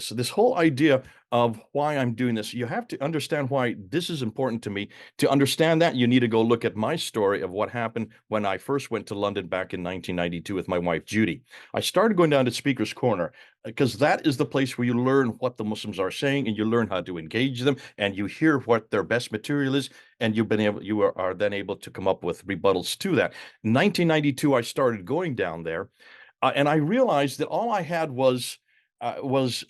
So this whole idea of why I'm doing this, you have to understand why this is important to me. To understand that, you need to go look at my story of what happened when I first went to London back in 1992 with my wife, Judy. I started going down to Speaker's Corner because that is the place where you learn what the Muslims are saying and you learn how to engage them and you hear what their best material is, and you are then able to come up with rebuttals to that. In 1992, I started going down there, and I realized that all I had was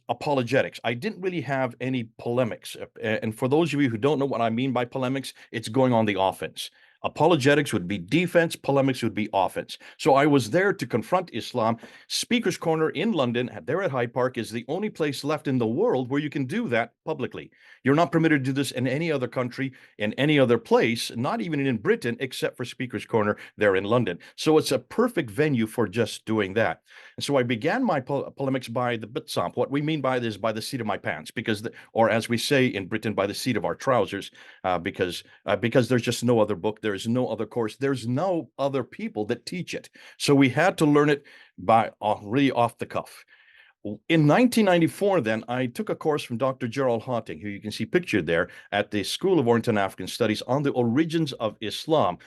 apologetics. I didn't really have any polemics. And for those of you who don't know what I mean by polemics, it's going on the offense. Apologetics would be defense, polemics would be offense. So I was there to confront Islam. Speaker's Corner in London, there at Hyde Park, is the only place left in the world where you can do that publicly. You're not permitted to do this in any other country, in any other place, not even in Britain, except for Speaker's Corner there in London. So it's a perfect venue for just doing that. And so I began my polemics by the bitsomp. What we mean by this, by the seat of my pants, or as we say in Britain, by the seat of our trousers, because there's just no other book, there's no other course, there's no other people that teach it. So we had to learn it by really off the cuff. In 1994, then, I took a course from Dr. Gerald Hawting, who you can see pictured there, at the School of Oriental and African Studies on the origins of Islam.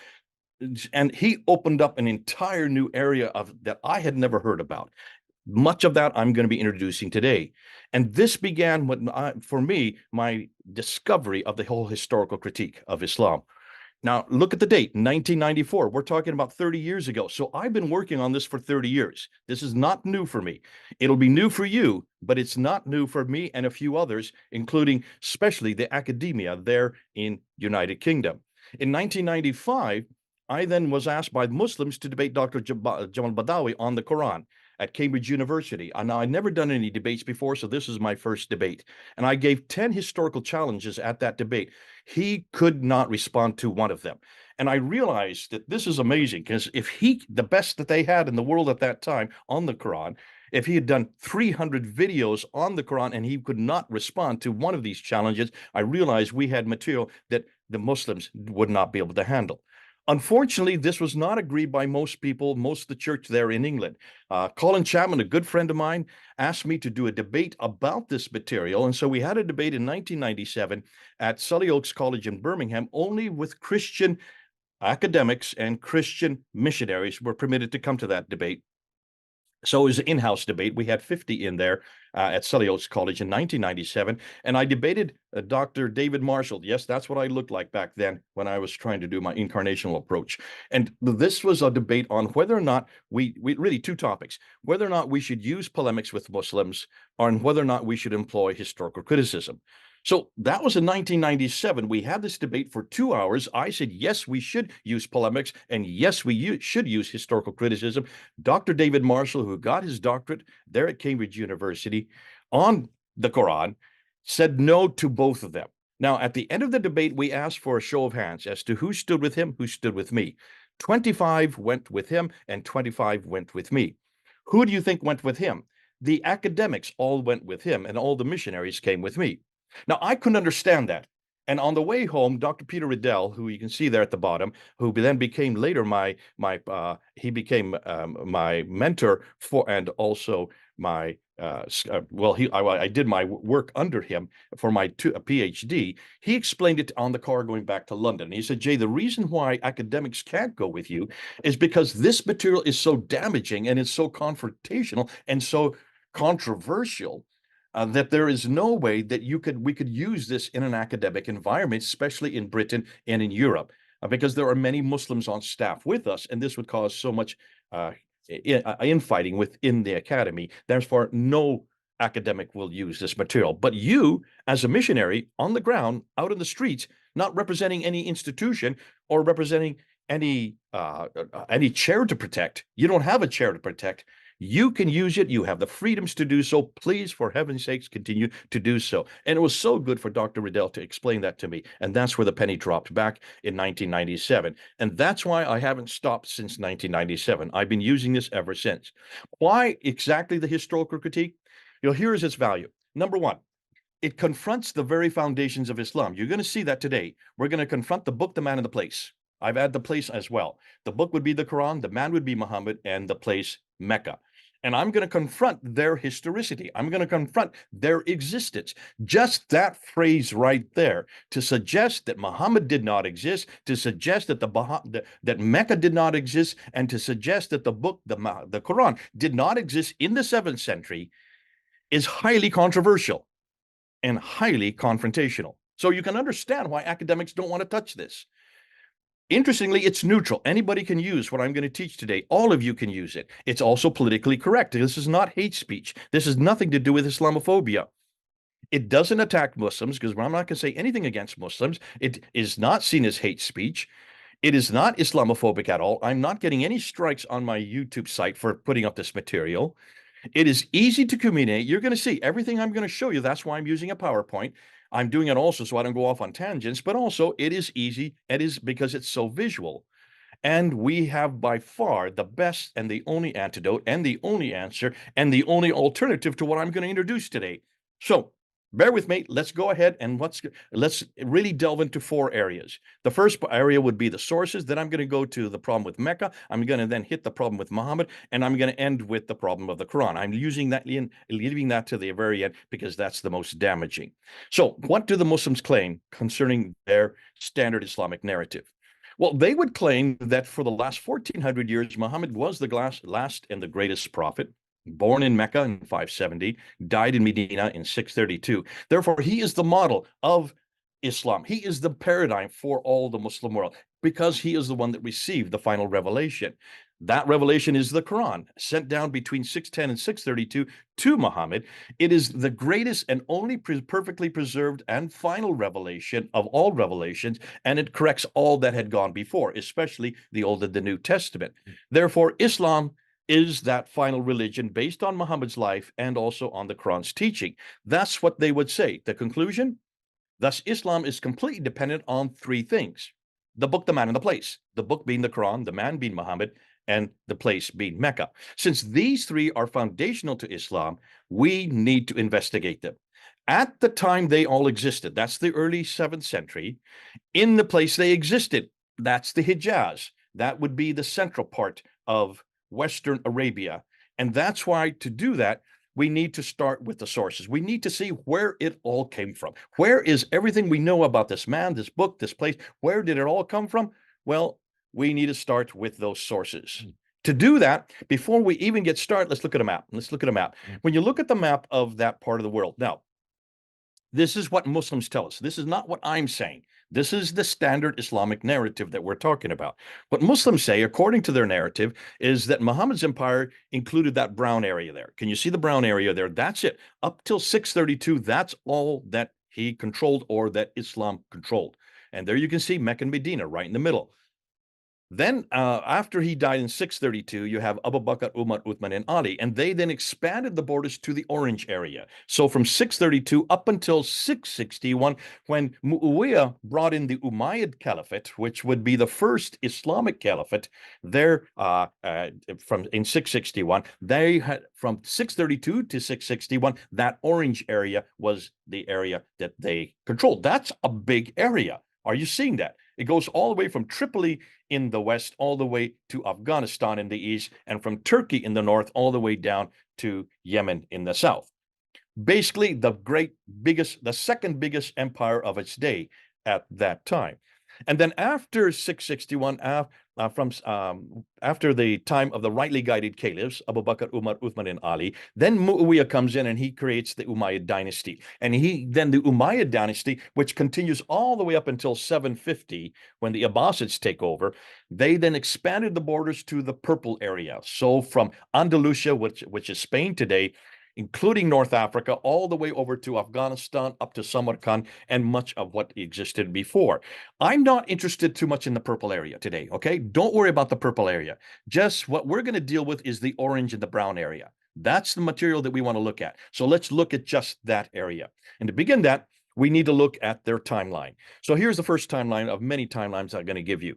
And he opened up an entire new area of that I had never heard about. Much of that I'm going to be introducing today. And this began for me, my discovery of the whole historical critique of Islam. Now, look at the date, 1994. We're talking about 30 years ago. So I've been working on this for 30 years. This is not new for me. It'll be new for you, but it's not new for me and a few others, including especially the academia there in United Kingdom. In 1995, I then was asked by Muslims to debate Dr. Jamal Badawi on the Quran at Cambridge University. And I'd never done any debates before, so this is my first debate. And I gave 10 historical challenges at that debate. He could not respond to one of them. And I realized that this is amazing because the best that they had in the world at that time on the Quran, if he had done 300 videos on the Quran and he could not respond to one of these challenges, I realized we had material that the Muslims would not be able to handle. Unfortunately, this was not agreed by most people, most of the church there in England. Colin Chapman, a good friend of mine, asked me to do a debate about this material. And so we had a debate in 1997 at Sully Oaks College in Birmingham, only with Christian academics and Christian missionaries were permitted to come to that debate. So it was an in-house debate. We had 50 in there at Sully Oaks College in 1997. And I debated Dr. David Marshall. Yes, that's what I looked like back then when I was trying to do my incarnational approach. And this was a debate on whether or not we really two topics, whether or not we should use polemics with Muslims or whether or not we should employ historical criticism. So that was in 1997. We had this debate for 2 hours. I said, yes, we should use polemics, and yes, we should use historical criticism. Dr. David Marshall, who got his doctorate there at Cambridge University on the Quran, said no to both of them. Now, at the end of the debate, we asked for a show of hands as to who stood with him, who stood with me. 25 went with him, and 25 went with me. Who do you think went with him? The academics all went with him, and all the missionaries came with me. Now, I couldn't understand that. And on the way home, Dr. Peter Riddell, who you can see there at the bottom, who then became later my mentor for, and also my I did my work under him for my PhD. He explained it on the car going back to London. He said, Jay, the reason why academics can't go with you is because this material is so damaging and it's so confrontational and so controversial that there is no way that we could use this in an academic environment, especially in Britain and in Europe, because there are many Muslims on staff with us, and this would cause so much infighting within the academy. Therefore, no academic will use this material. But you, as a missionary on the ground, out in the streets, not representing any institution or representing any chair to protect, you don't have a chair to protect. You can use it. You have the freedoms to do so. Please, for heaven's sakes, continue to do so. And it was so good for Dr. Riddell to explain that to me. And that's where the penny dropped back in 1997. And that's why I haven't stopped since 1997. I've been using this ever since. Why exactly the historical critique? Here is its value. Number one, it confronts the very foundations of Islam. You're going to see that today. We're going to confront the book, the man, and the place. I've added the place as well. The book would be the Quran, the man would be Muhammad, and the place, Mecca. And I'm going to confront their historicity. I'm going to confront their existence. Just that phrase right there to suggest that Muhammad did not exist, to suggest that that Mecca did not exist, and to suggest that the Quran, did not exist in the 7th century is highly controversial and highly confrontational. So you can understand why academics don't want to touch this. Interestingly, it's neutral. Anybody can use what I'm going to teach today. All of you can use it. It's also politically correct. This is not hate speech. This has nothing to do with Islamophobia. It doesn't attack Muslims, because I'm not going to say anything against Muslims. It is not seen as hate speech. It is not Islamophobic at all. I'm not getting any strikes on my YouTube site for putting up this material. It is easy to communicate. You're going to see everything I'm going to show you. That's why I'm using a PowerPoint. I'm doing it also so I don't go off on tangents, but also it is easy. It is because it's so visual. And we have by far the best and the only antidote and the only answer and the only alternative to what I'm going to introduce today. So bear with me. Let's go ahead and let's really delve into 4 areas. The first area would be the sources. Then I'm going to go to the problem with Mecca. I'm going to then hit the problem with Muhammad, and I'm going to end with the problem of the Quran. I'm using that, leaving that to the very end because that's the most damaging. So what do the Muslims claim concerning their standard Islamic narrative? Well, they would claim that for the last 1400 years, Muhammad was the last and the greatest prophet, born in Mecca in 570, died in Medina in 632. Therefore, he is the model of Islam. He is the paradigm for all the Muslim world because he is the one that received the final revelation. That revelation is the Quran, sent down between 610 and 632 to Muhammad. It is the greatest and only perfectly preserved and final revelation of all revelations, and it corrects all that had gone before, especially the Old and the New Testament. Therefore, Islam is that final religion based on Muhammad's life and also on the Quran's teaching. That's what they would say. The conclusion? Thus, Islam is completely dependent on 3 things: the book, the man, and the place. The book being the Quran, the man being Muhammad, and the place being Mecca. Since these 3 are foundational to Islam, we need to investigate them. At the time they all existed, that's the early 7th century, in the place they existed, that's the Hijaz. That would be the central part of Western Arabia. And that's why, to do that, we need to start with the sources. We need to see where it all came from. Where is everything we know about this man, this book, this place? Where did it all come from? Well, we need to start with those sources. To do that, before we even get started, let's look at a map. Let's look at a map. When you look at the map of that part of the world, now, this is what Muslims tell us. This is not what I'm saying. This is the standard Islamic narrative that we're talking about. What Muslims say, according to their narrative, is that Muhammad's empire included that brown area there. Can you see the brown area there? That's it. Up till 632, that's all that he controlled or that Islam controlled. And there you can see Mecca and Medina right in the middle. Then, after he died in 632, you have Abu Bakr, Umar, Uthman, and Ali, and they then expanded the borders to the Orange area. So from 632 up until 661, when Muawiyah brought in the Umayyad Caliphate, which would be the first Islamic caliphate, there from in 661, they had from 632 to 661, that Orange area was the area that they controlled. That's a big area. Are you seeing that? It goes all the way from Tripoli in the west, all the way to Afghanistan in the east, and from Turkey in the north, all the way down to Yemen in the south. Basically, the second biggest empire of its day at that time. And then after 661, after the time of the rightly guided caliphs, Abu Bakr, Umar, Uthman, and Ali, then Muawiyah comes in and he creates the Umayyad dynasty. And then the Umayyad dynasty, which continues all the way up until 750, when the Abbasids take over, they then expanded the borders to the purple area. So from Andalusia, which is Spain today, including North Africa, all the way over to Afghanistan, up to Samarkand, and much of what existed before. I'm not interested too much in the purple area today, okay? Don't worry about the purple area. Just what we're going to deal with is the orange and the brown area. That's the material that we want to look at. So let's look at just that area. And to begin that, we need to look at their timeline. So here's the first timeline of many timelines I'm going to give you.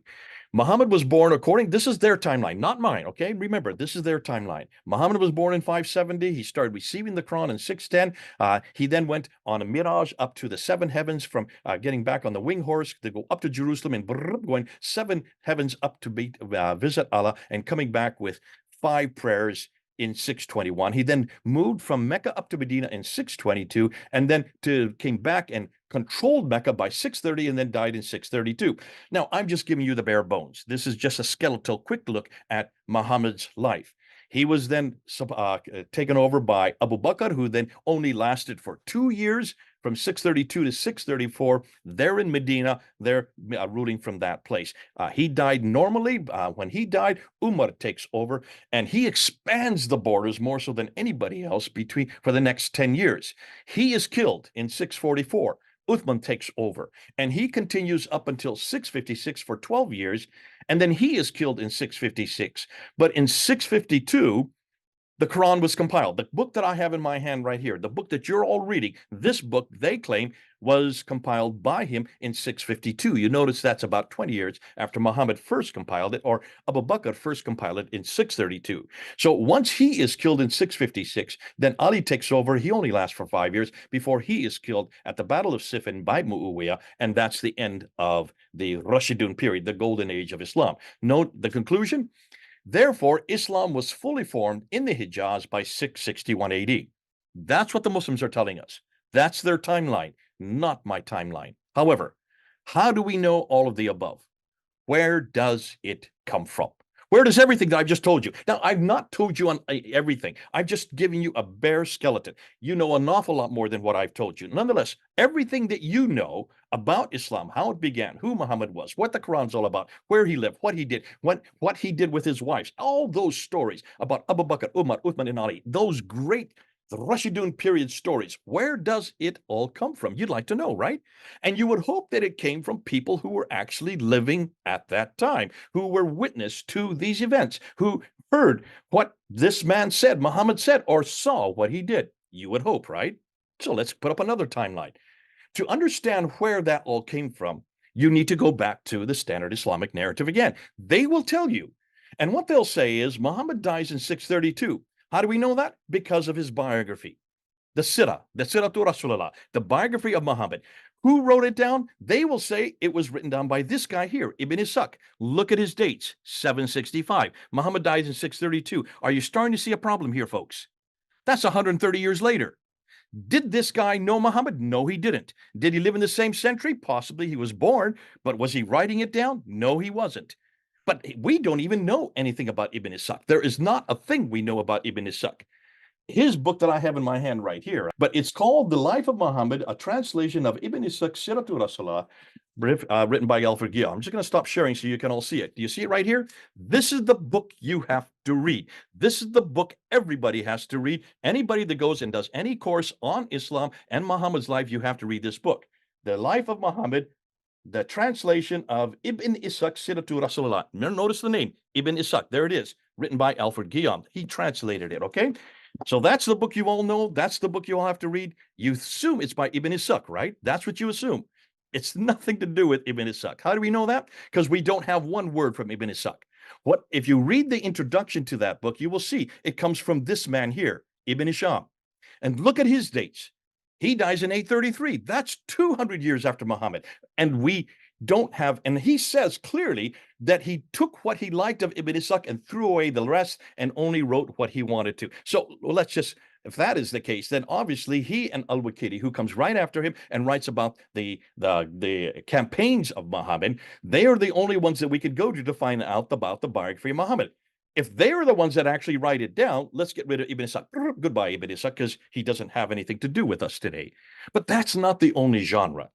Muhammad was born this is their timeline, not mine, okay? Remember, this is their timeline. Muhammad was born in 570. He started receiving the Quran in 610. He then went on a mirage up to the 7 heavens from getting back on the wing horse to go up to Jerusalem and going 7 heavens up to visit Allah and coming back with 5 prayers in 621. He then moved from Mecca up to Medina in 622, and then came back and controlled Mecca by 630, and then died in 632. Now, I'm just giving you the bare bones. This is just a skeletal quick look at Muhammad's life. He was then taken over by Abu Bakr, who then only lasted for 2 years, from 632 to 634. They're in Medina. They're ruling from that place. He died normally. When he died, Umar takes over, and he expands the borders more so than anybody else for the next 10 years. He is killed in 644. Uthman takes over, and he continues up until 656 for 12 years, and then he is killed in 656. But in 652, the Quran was compiled. The book that I have in my hand right here, the book that you're all reading, this book, they claim, was compiled by him in 652. You notice that's about 20 years after Muhammad first compiled it, or Abu Bakr first compiled it in 632. So once he is killed in 656, then Ali takes over. He only lasts for 5 years before he is killed at the Battle of Siffin by Muawiyah, and that's the end of the Rashidun period, the golden age of Islam. Note the conclusion. Therefore, Islam was fully formed in the Hijaz by 661 AD. That's what the Muslims are telling us. That's their timeline, not my timeline. However, how do we know all of the above? Where does it come from? Where does everything that I've just told you? Now, I've not told you on everything. I've just given you a bare skeleton. You know an awful lot more than what I've told you. Nonetheless, everything that you know about Islam, how it began, who Muhammad was, what the Quran's all about, where he lived, what he did, what he did with his wives, all those stories about Abu Bakr, Umar, Uthman, and Ali, those great the Rashidun period stories. Where does it all come from? You'd like to know, right? And you would hope that it came from people who were actually living at that time, who were witness to these events, who heard what this man said, Muhammad said, or saw what he did. You would hope, right? So let's put up another timeline. To understand where that all came from, you need to go back to the standard Islamic narrative again. They will tell you. And what they'll say is Muhammad dies in 632. How do we know that? Because of his biography. The Sirah to Rasulullah, the biography of Muhammad. Who wrote it down? They will say it was written down by this guy here, Ibn Ishaq. Look at his dates, 765. Muhammad dies in 632. Are you starting to see a problem here, folks? That's 130 years later. Did this guy know Muhammad? No, he didn't. Did he live in the same century? Possibly. He was born, but was he writing it down? No, he wasn't. But we don't even know anything about Ibn Ishaq. There is not a thing we know about Ibn Ishaq. His book that I have in my hand right here, but it's called The Life of Muhammad, a translation of Ibn Ishaq Siratul Rasulullah, written by Alfred Gill. I'm just going to stop sharing so you can all see it. Do you see it right here? This is the book you have to read. This is the book everybody has to read. Anybody that goes and does any course on Islam and Muhammad's life, you have to read this book. The Life of Muhammad, the translation of Ibn Ishaq Siratul Rasulullah. Notice the name, Ibn Ishaq. There it is, written by Alfred Guillaume. He translated it, okay? So that's the book you all know. That's the book you all have to read. You assume it's by Ibn Ishaq, right? That's what you assume. It's nothing to do with Ibn Ishaq. How do we know that? Because we don't have one word from Ibn Ishaq. What if you read the introduction to that book, you will see it comes from this man here, Ibn Hisham. And look at his dates. He dies in 833. That's 200 years after Muhammad. And we don't have, and he says clearly that he took what he liked of Ibn Ishaq and threw away the rest and only wrote what he wanted to. So let's just, if that is the case, then obviously he and Al-Waqidi, who comes right after him and writes about the campaigns of Muhammad, they are the only ones that we could go to find out about the biography of Muhammad. If they are the ones that actually write it down, let's get rid of Ibn Ishaq. Goodbye, Ibn Ishaq, because he doesn't have anything to do with us today. But that's not the only genre.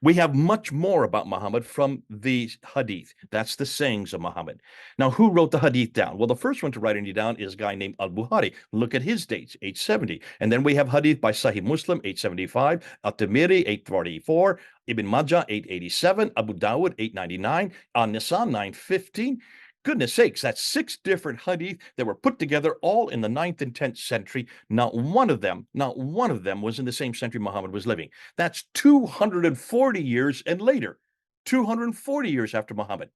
We have much more about Muhammad from the Hadith. That's the sayings of Muhammad. Now, who wrote the Hadith down? Well, the first one to write it down is a guy named Al-Bukhari. Look at his dates, 870. And then we have Hadith by Sahih Muslim, 875, At-Tirmidhi, 844, Ibn Majah, 887, Abu Dawud, 899, An-Nisa, 915. Goodness sakes, that's 6 different hadith that were put together all in the 9th and 10th century. Not one of them was in the same century Muhammad was living. That's 240 years and later, 240 years after Muhammad.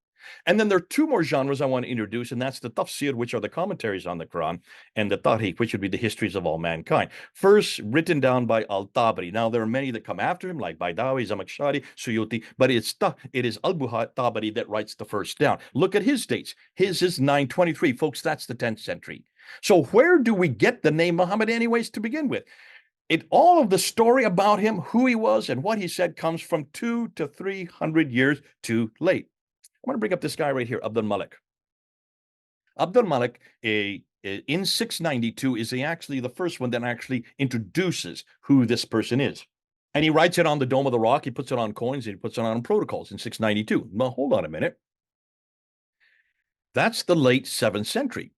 And then there are two more genres I want to introduce, and that's the tafsir, which are the commentaries on the Quran, and the tarikh, which would be the histories of all mankind. First, written down by Al-Tabari. Now, there are many that come after him, like Baidawi, Zamakhshari, Suyuti, but it is Al-Tabari that writes the first down. Look at his dates. His is 923. Folks, that's the 10th century. So where do we get the name Muhammad anyways to begin with? All of the story about him, who he was, and what he said comes from 200 to 300 years too late. I want to bring up this guy right here, Abdul Malik. Abdul Malik, in 692, is actually the first one that actually introduces who this person is. And he writes it on the Dome of the Rock. He puts it on coins. And he puts it on protocols in 692. Well, hold on a minute. That's the late 7th century.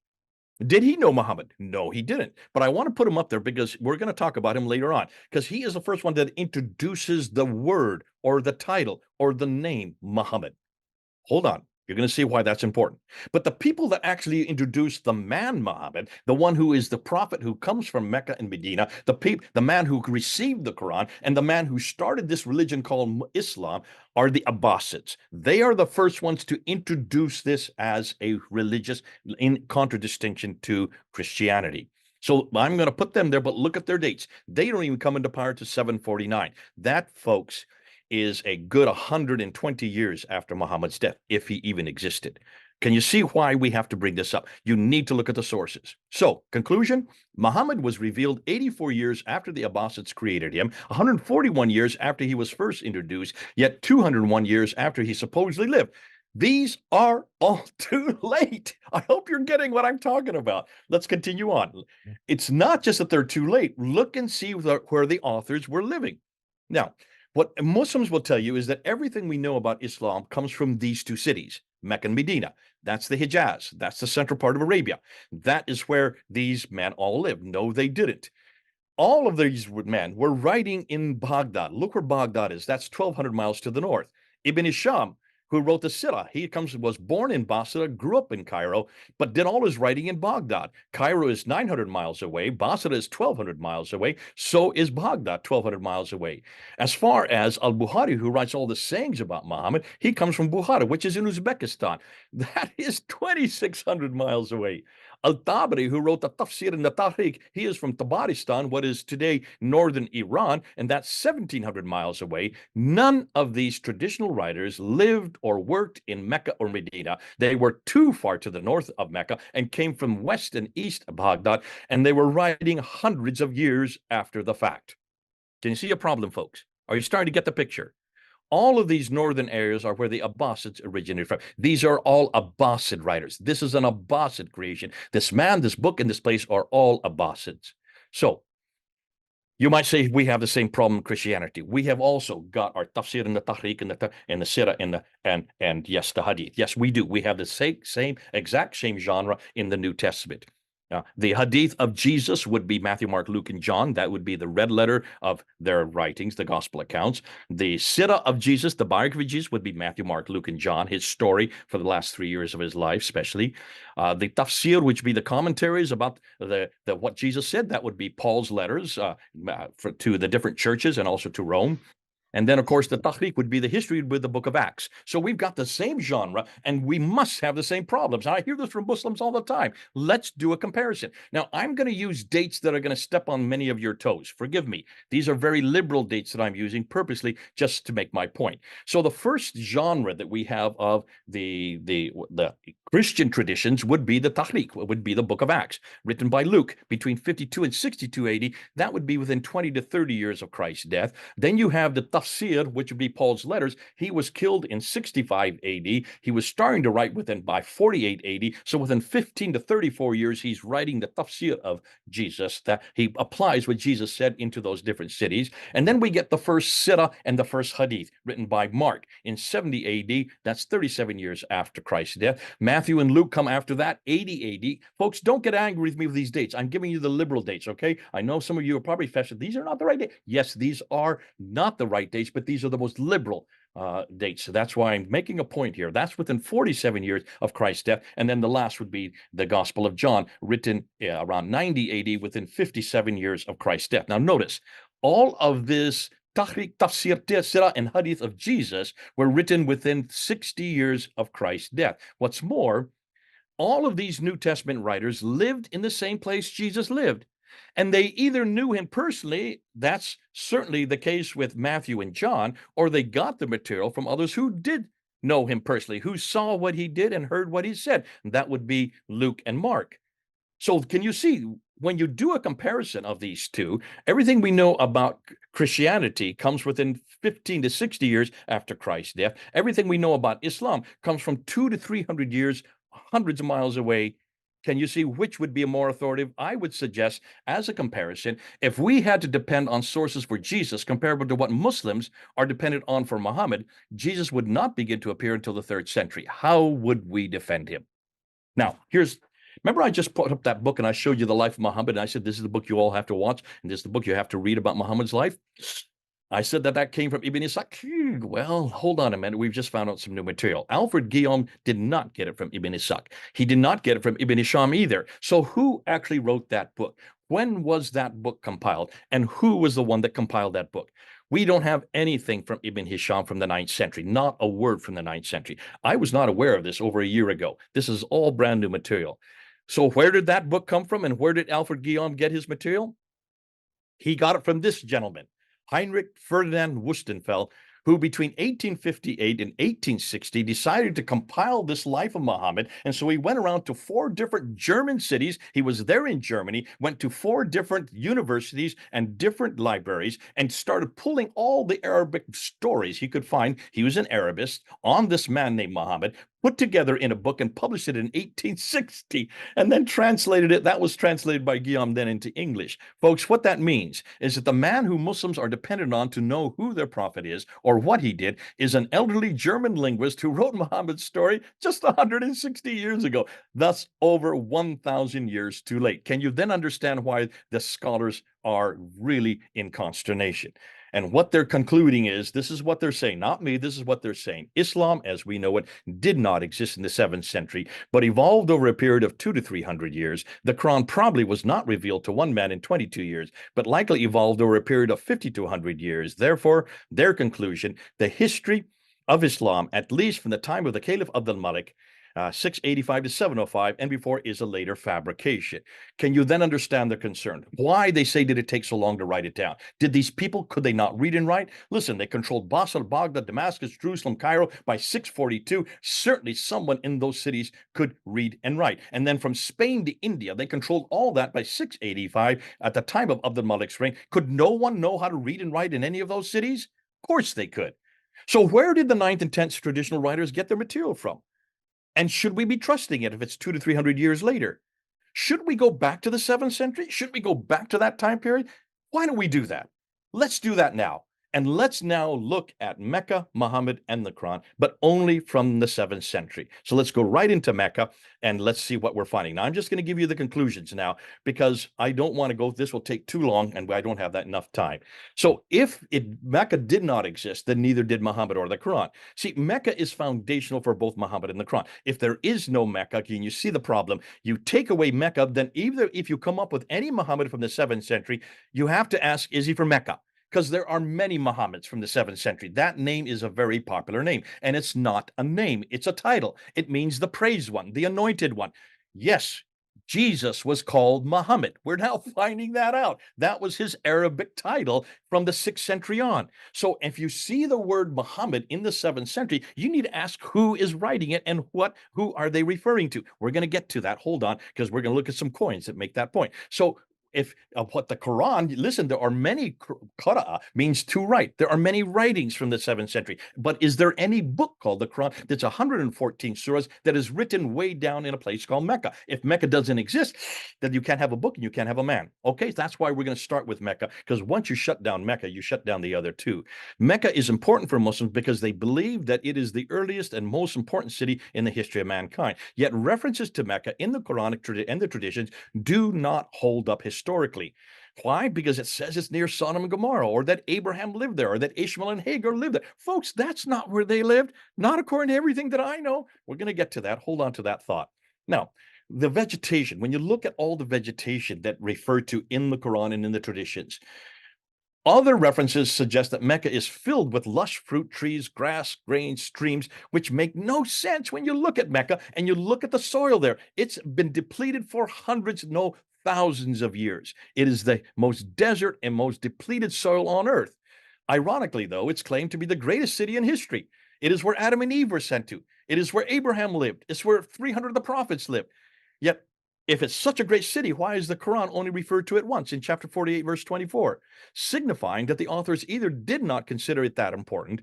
Did he know Muhammad? No, he didn't. But I want to put him up there because we're going to talk about him later on, because he is the first one that introduces the word or the title or the name Muhammad. Hold on. You're going to see why that's important. But the people that actually introduced the man Muhammad, the one who is the prophet who comes from Mecca and Medina, the man who received the Quran, and the man who started this religion called Islam, are the Abbasids. They are the first ones to introduce this as a religious, in contradistinction to Christianity. So I'm going to put them there, but look at their dates. They don't even come into power to 749. That, folks, is a good 120 years after Muhammad's death, if he even existed. Can you see why we have to bring this up? You need to look at the sources. So, conclusion, Muhammad was revealed 84 years after the Abbasids created him, 141 years after he was first introduced, yet 201 years after he supposedly lived. These are all too late. I hope you're getting what I'm talking about. Let's continue on. It's not just that they're too late. Look and see where the authors were living. Now, what Muslims will tell you is that everything we know about Islam comes from these two cities, Mecca and Medina. That's the Hijaz. That's the central part of Arabia. That is where these men all lived. No, they didn't. All of these men were writing in Baghdad. Look where Baghdad is. That's 1,200 miles to the north. Ibn Hisham, who wrote the Sirah, was born in Basra, grew up in Cairo, but did all his writing in Baghdad. Cairo is 900 miles away. Basra is 1,200 miles away. So is Baghdad, 1,200 miles away. As far as al-Bukhari, who writes all the sayings about Muhammad, he comes from Bukhara, which is in Uzbekistan. That is 2,600 miles away. Al-Tabari, who wrote the Tafsir and the Tarikh, he is from Tabaristan, what is today northern Iran, and that's 1,700 miles away. None of these traditional writers lived or worked in Mecca or Medina. They were too far to the north of Mecca and came from west and east of Baghdad, and they were writing hundreds of years after the fact. Can you see a problem, folks? Are you starting to get the picture? All of these northern areas are where the Abbasids originated from. These are all Abbasid writers. This is an Abbasid creation. This man, this book, and this place are all Abbasids. So you might say we have the same problem in Christianity. We have also got our tafsir and the tahriq and the sirah and yes, the hadith. Yes, we do. We have the exact same genre in the New Testament. The hadith of Jesus would be Matthew, Mark, Luke, and John. That would be the red letter of their writings, the gospel accounts. The sirah of Jesus, the biography of Jesus, would be Matthew, Mark, Luke, and John, his story for the last 3 years of his life, especially. The tafsir, which would be the commentaries about what Jesus said, that would be Paul's letters to the different churches and also to Rome. And then, of course, the Tahriq would be the history with the book of Acts. So we've got the same genre, and we must have the same problems. And I hear this from Muslims all the time. Let's do a comparison. Now, I'm going to use dates that are going to step on many of your toes. Forgive me. These are very liberal dates that I'm using purposely just to make my point. So the first genre that we have of the Christian traditions would be the Tahriq, would be the book of Acts, written by Luke between 52 and 62 AD. That would be within 20 to 30 years of Christ's death. Then you have the Tafsir, which would be Paul's letters. He was killed in 65 AD. He was starting to write by 48 AD. So within 15 to 34 years, he's writing the Tafsir of Jesus, that he applies what Jesus said into those different cities. And then we get the first Sirah and the first Hadith, written by Mark in 70 AD. That's 37 years after Christ's death. Matthew and Luke come after that, 80 AD. Folks, don't get angry with me with these dates. I'm giving you the liberal dates, okay? I know some of you are probably fascinated. These are not the right dates. Yes, these are not the right dates, but these are the most liberal dates. So that's why I'm making a point here. That's within 47 years of Christ's death. And then the last would be the Gospel of John, written around 90 AD, within 57 years of Christ's death. Now, notice, all of this Tahrik, Tafsir, Sirah, and Hadith of Jesus were written within 60 years of Christ's death. What's more, all of these New Testament writers lived in the same place Jesus lived. And they either knew him personally, that's certainly the case with Matthew and John, or they got the material from others who did know him personally, who saw what he did and heard what he said. And that would be Luke and Mark. So can you see when you do a comparison of these two, everything we know about Christianity comes within 15 to 60 years after Christ's death. Everything we know about Islam comes from 200 to 300 years, hundreds of miles away. Can you see which would be more authoritative? I would suggest, as a comparison, if we had to depend on sources for Jesus comparable to what Muslims are dependent on for Muhammad, Jesus would not begin to appear until the 3rd century. How would we defend him? Now, remember I just put up that book and I showed you the life of Muhammad, and I said, this is the book you all have to watch, and this is the book you have to read about Muhammad's life? I said that came from Ibn Ishaq. Well, hold on a minute. We've just found out some new material. Alfred Guillaume did not get it from Ibn Ishaq. He did not get it from Ibn Hisham either. So who actually wrote that book? When was that book compiled? And who was the one that compiled that book? We don't have anything from Ibn Hisham from the 9th century, not a word from the 9th century. I was not aware of this over a year ago. This is all brand new material. So where did that book come from, and where did Alfred Guillaume get his material? He got it from this gentleman, Heinrich Ferdinand Wustenfeld, who between 1858 and 1860 decided to compile this life of Muhammad. And so he went around to 4 different German cities. He was there in Germany, went to 4 different universities and different libraries, and started pulling all the Arabic stories he could find. He was an Arabist on this man named Muhammad, put together in a book and published it in 1860, and then translated it. That was translated by Guillaume then into English. Folks, what that means is that the man who Muslims are dependent on to know who their prophet is or what he did is an elderly German linguist who wrote Muhammad's story just 160 years ago, thus over 1,000 years too late. Can you then understand why the scholars are really in consternation? And what they're concluding is, this is what they're saying, not me, this is what they're saying. Islam, as we know it, did not exist in the 7th century, but evolved over a period of 200 to 300 years. The Quran probably was not revealed to one man in 22 years, but likely evolved over a period of 50 to 100 years. Therefore, their conclusion, the history of Islam, at least from the time of the Caliph Abdul Malik, 685 to 705 and before, is a later fabrication. Can you then understand their concern? Why they say did it take so long to write it down? Did these people, could they not read and write? Listen, they controlled Basra, Baghdad, Damascus, Jerusalem, Cairo by 642. Certainly someone in those cities could read and write. And then from Spain to India, they controlled all that by 685 at the time of Abdul Malik's reign. Could no one know how to read and write in any of those cities? Of course they could. So where did the 9th and 10th traditional writers get their material from? And should we be trusting it if it's 200 to 300 years later? Should we go back to the 7th century? Should we go back to that time period? Why don't we do that? Let's do that now. And let's now look at Mecca, Muhammad, and the Quran, but only from the 7th century. So let's go right into Mecca and let's see what we're finding. Now, I'm just going to give you the conclusions now because I don't want to go, this will take too long and I don't have that enough time. So if Mecca did not exist, then neither did Muhammad or the Quran. See, Mecca is foundational for both Muhammad and the Quran. If there is no Mecca, can you see the problem? You take away Mecca, then either if you come up with any Muhammad from the 7th century, you have to ask, is he from Mecca? Because there are many Muhammads from the 7th century. That name is a very popular name, and it's not a name, it's a title. It means the praised one, the anointed one. Yes, Jesus was called Muhammad. We're now finding that out. That was his Arabic title from the 6th century on. So if you see the word Muhammad in the 7th century, you need to ask who is writing it and who are they referring to. We're going to get to that. Hold on, because we're going to look at some coins that make that point. So if what the Quran, listen, there are many, qara'a means to write. There are many writings from the 7th century, but is there any book called the Quran that's 114 surahs that is written way down in a place called Mecca? If Mecca doesn't exist, then you can't have a book and you can't have a man. Okay, that's why we're going to start with Mecca, because once you shut down Mecca, you shut down the other two. Mecca is important for Muslims because they believe that it is the earliest and most important city in the history of mankind. Yet references to Mecca in the Quranic and the traditions do not hold up historically. Why? Because it says it's near Sodom and Gomorrah, or that Abraham lived there, or that Ishmael and Hagar lived there. Folks, that's not where they lived, not according to everything that I know. We're going to get to that. Hold on to that thought. Now, the vegetation, when you look at all the vegetation that referred to in the Quran and in the traditions, Other references suggest that Mecca is filled with lush fruit trees, grass, grains, streams, which make no sense when you look at Mecca and you look at the soil there. It's been depleted for hundreds, no, thousands of years. It is the most desert and most depleted soil on earth. Ironically, though, it's claimed to be the greatest city in history. It is where Adam and Eve were sent to. It is where Abraham lived. It's where 300 of the prophets lived. Yet, if it's such a great city, why is the Quran only referred to it once in chapter 48, verse 24, signifying that the authors either did not consider it that important,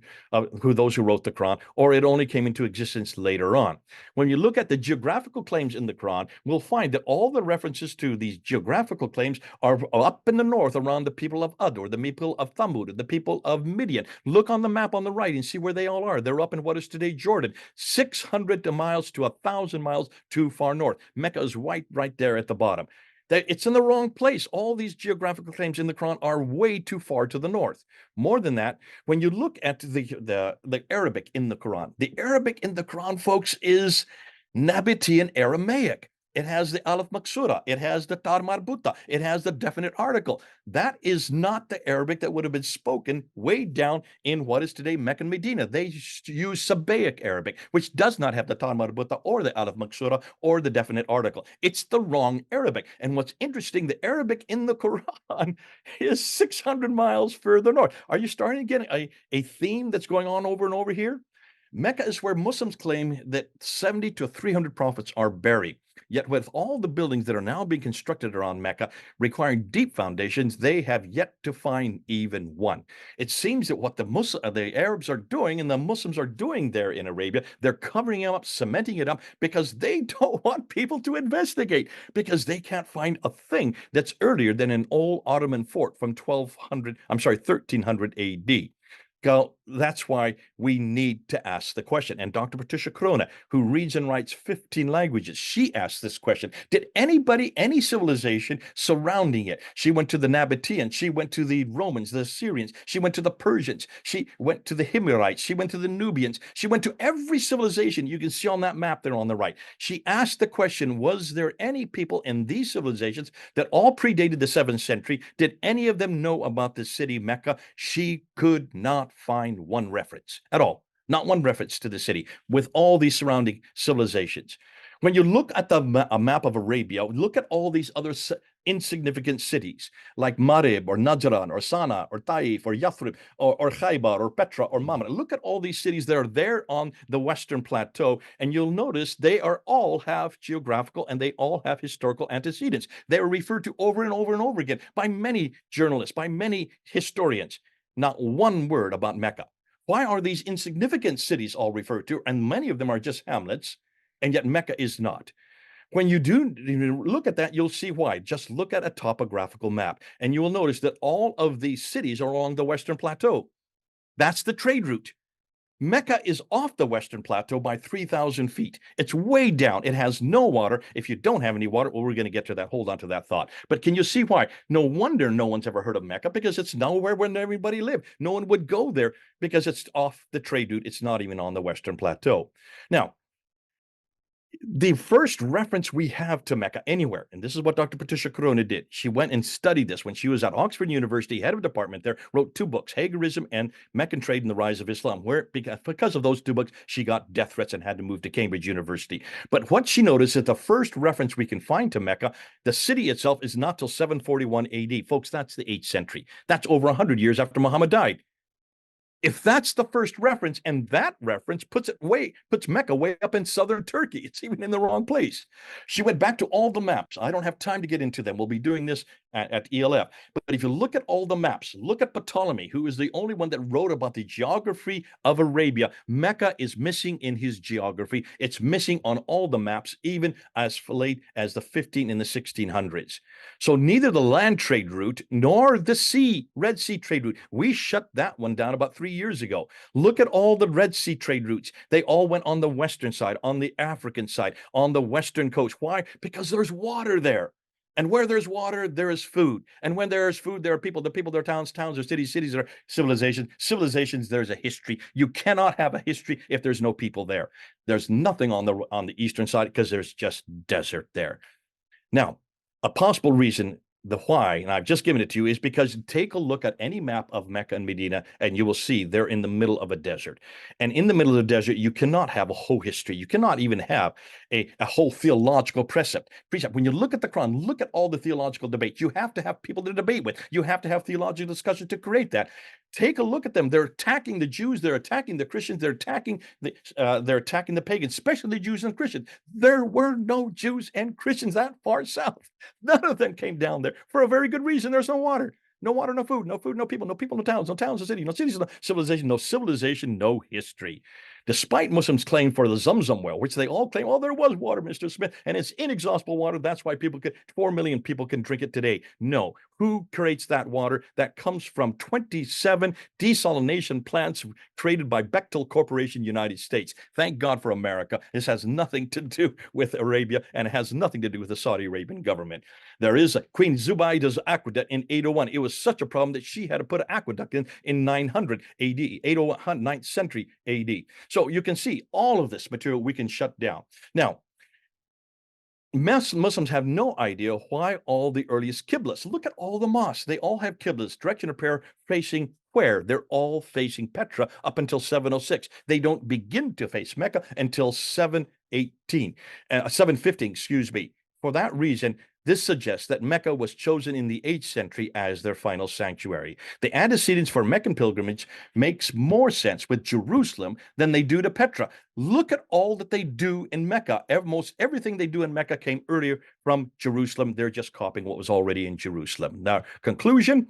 those who wrote the Quran, or it only came into existence later on. When you look at the geographical claims in the Quran, we'll find that all the references to these geographical claims are up in the north around the people of Ad, or the people of Thamud, the people of Midian. Look on the map on the right and see where they all are. They're up in what is today Jordan, 600 miles to 1,000 miles too far north. Mecca is right there at the bottom. It's in the wrong place. All these geographical claims in the Quran are way too far to the north. More than that, when you look at the Arabic in the Quran, the Arabic in the Quran, folks, is Nabatean Aramaic. It has the Aleph Maksura. It has the Tar Marbuta. It has the definite article. That is not the Arabic that would have been spoken way down in what is today Mecca and Medina. They use Sabaic Arabic, which does not have the Tar Marbuta or the Aleph Maksura or the definite article. It's the wrong Arabic. And what's interesting, the Arabic in the Quran is 600 miles further north. Are you starting to get a theme that's going on over and over here? Mecca is where Muslims claim that 70 to 300 prophets are buried. Yet, with all the buildings that are now being constructed around Mecca requiring deep foundations, they have yet to find even one. It seems that what the Arabs are doing and the Muslims are doing there in Arabia, they're covering it up, cementing it up, because they don't want people to investigate, because they can't find a thing that's earlier than an old Ottoman fort from 1300 AD. Well, that's why we need to ask the question. And Dr. Patricia Corona, who reads and writes 15 languages, she asked this question. Did anybody, any civilization surrounding it? She went to the Nabateans. She went to the Romans, the Assyrians. She went to the Persians. She went to the Himyarites. She went to the Nubians. She went to every civilization you can see on that map there on the right. She asked the question, was there any people in these civilizations that all predated the 7th century? Did any of them know about the city Mecca? She could not find one reference at all, not one reference to the city with all these surrounding civilizations. When you look at a map of Arabia, look at all these other insignificant cities like Marib or Najran or Sana'a or Taif or Yathrib or Khaybar or Petra or Mamre. Look at all these cities that are there on the Western Plateau, and you'll notice they are all have geographical and they all have historical antecedents. They are referred to over and over and over again by many journalists, by many historians. Not one word about Mecca. Why are these insignificant cities all referred to? And many of them are just hamlets, and yet Mecca is not. When you do look at that, you'll see why. Just look at a topographical map, and you will notice that all of these cities are along the Western Plateau. That's the trade route. Mecca is off the Western Plateau by 3,000 feet. It's way down. It has no water. If you don't have any water, well, we're going to get to that. Hold on to that thought. But can you see why? No wonder no one's ever heard of Mecca, because it's nowhere where everybody lived. No one would go there because it's off the trade route. It's not even on the Western Plateau. Now, the first reference we have to Mecca anywhere, and this is what Dr. Patricia Corona did. She went and studied this when she was at Oxford University, head of department there, wrote 2 books, Hagerism and Meccan Trade and the Rise of Islam, where because of those 2 books, she got death threats and had to move to Cambridge University. But what she noticed is the first reference we can find to Mecca, the city itself, is not till 741 AD. Folks, that's the 8th century. That's over 100 years after Muhammad died. If that's the first reference, and that reference puts Mecca way up in southern Turkey, it's even in the wrong place. She went back to all the maps. I don't have time to get into them. We'll be doing this at ELF. But if you look at all the maps, look at Ptolemy, who is the only one that wrote about the geography of Arabia. Mecca is missing in his geography. It's missing on all the maps, even as late as the 15 and the 1600s. So neither the land trade route nor the Red Sea trade route, we shut that one down about 3 years ago. Look at all the Red Sea trade routes. They all went on the western side, on the African side, on the western coast. Why? Because there's water there. And where there's water, there is food. And when there is food, there are people. The people, there are towns. Towns are cities. Cities are civilizations. Civilizations, there's a history. You cannot have a history if there's no people there. There's nothing on the eastern side because there's just desert there. Now, a possible reason The why, and I've just given it to you, is because take a look at any map of Mecca and Medina, and you will see they're in the middle of a desert. And in the middle of the desert, you cannot have a whole history. You cannot even have a whole theological precept. When you look at the Quran, look at all the theological debates. You have to have people to debate with. You have to have theological discussion to create that. Take a look at them. They're attacking the Jews. They're attacking the Christians. They're attacking the pagans, especially the Jews and Christians. There were no Jews and Christians that far south. None of them came down there for a very good reason. There's no water. No water, no food, no food, no people, no people, no towns, no cities, no civilization, no history. Despite Muslims' claim for the Zamzam well, which they all claim, oh, there was water, Mr. Smith, and it's inexhaustible water. That's why 4 million people can drink it today. No. Who creates that water? That comes from 27 desalination plants created by Bechtel Corporation, United States. Thank God for America. This has nothing to do with Arabia, and it has nothing to do with the Saudi Arabian government. There is Queen Zubaida's aqueduct in 801. It was such a problem that she had to put an aqueduct in 900 AD, 801, 9th century AD. So you can see all of this material we can shut down. Now, Muslims have no idea why all the earliest qiblas. Look at all the mosques. They all have qiblas, direction of prayer facing where? They're all facing Petra up until 706. They don't begin to face Mecca until 715, excuse me. For that reason, this suggests that Mecca was chosen in the 8th century as their final sanctuary. The antecedents for Meccan pilgrimage makes more sense with Jerusalem than they do to Petra. Look at all that they do in Mecca. Most everything they do in Mecca came earlier from Jerusalem. They're just copying what was already in Jerusalem. Now, conclusion,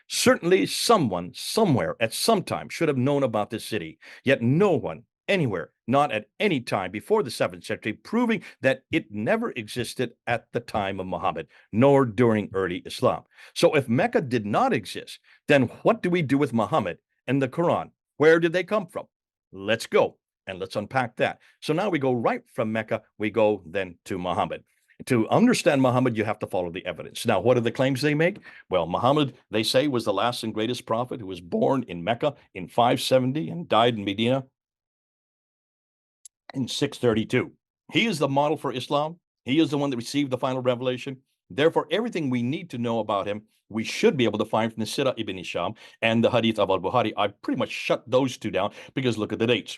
certainly someone, somewhere, at some time should have known about this city, yet no one anywhere, not at any time before the 7th century, proving that it never existed at the time of Muhammad, nor during early Islam. So if Mecca did not exist, then what do we do with Muhammad and the Quran? Where did they come from? Let's go and let's unpack that. So now we go right from Mecca, we go then to Muhammad. To understand Muhammad, you have to follow the evidence. Now, what are the claims they make? Well, Muhammad, they say, was the last and greatest prophet who was born in Mecca in 570 and died in Medina in 632. He is the model for Islam. He is the one that received the final revelation. Therefore, everything we need to know about him, we should be able to find from the Sirah ibn Hisham and the Hadith of al-Bukhari. I've pretty much shut those two down because look at the dates.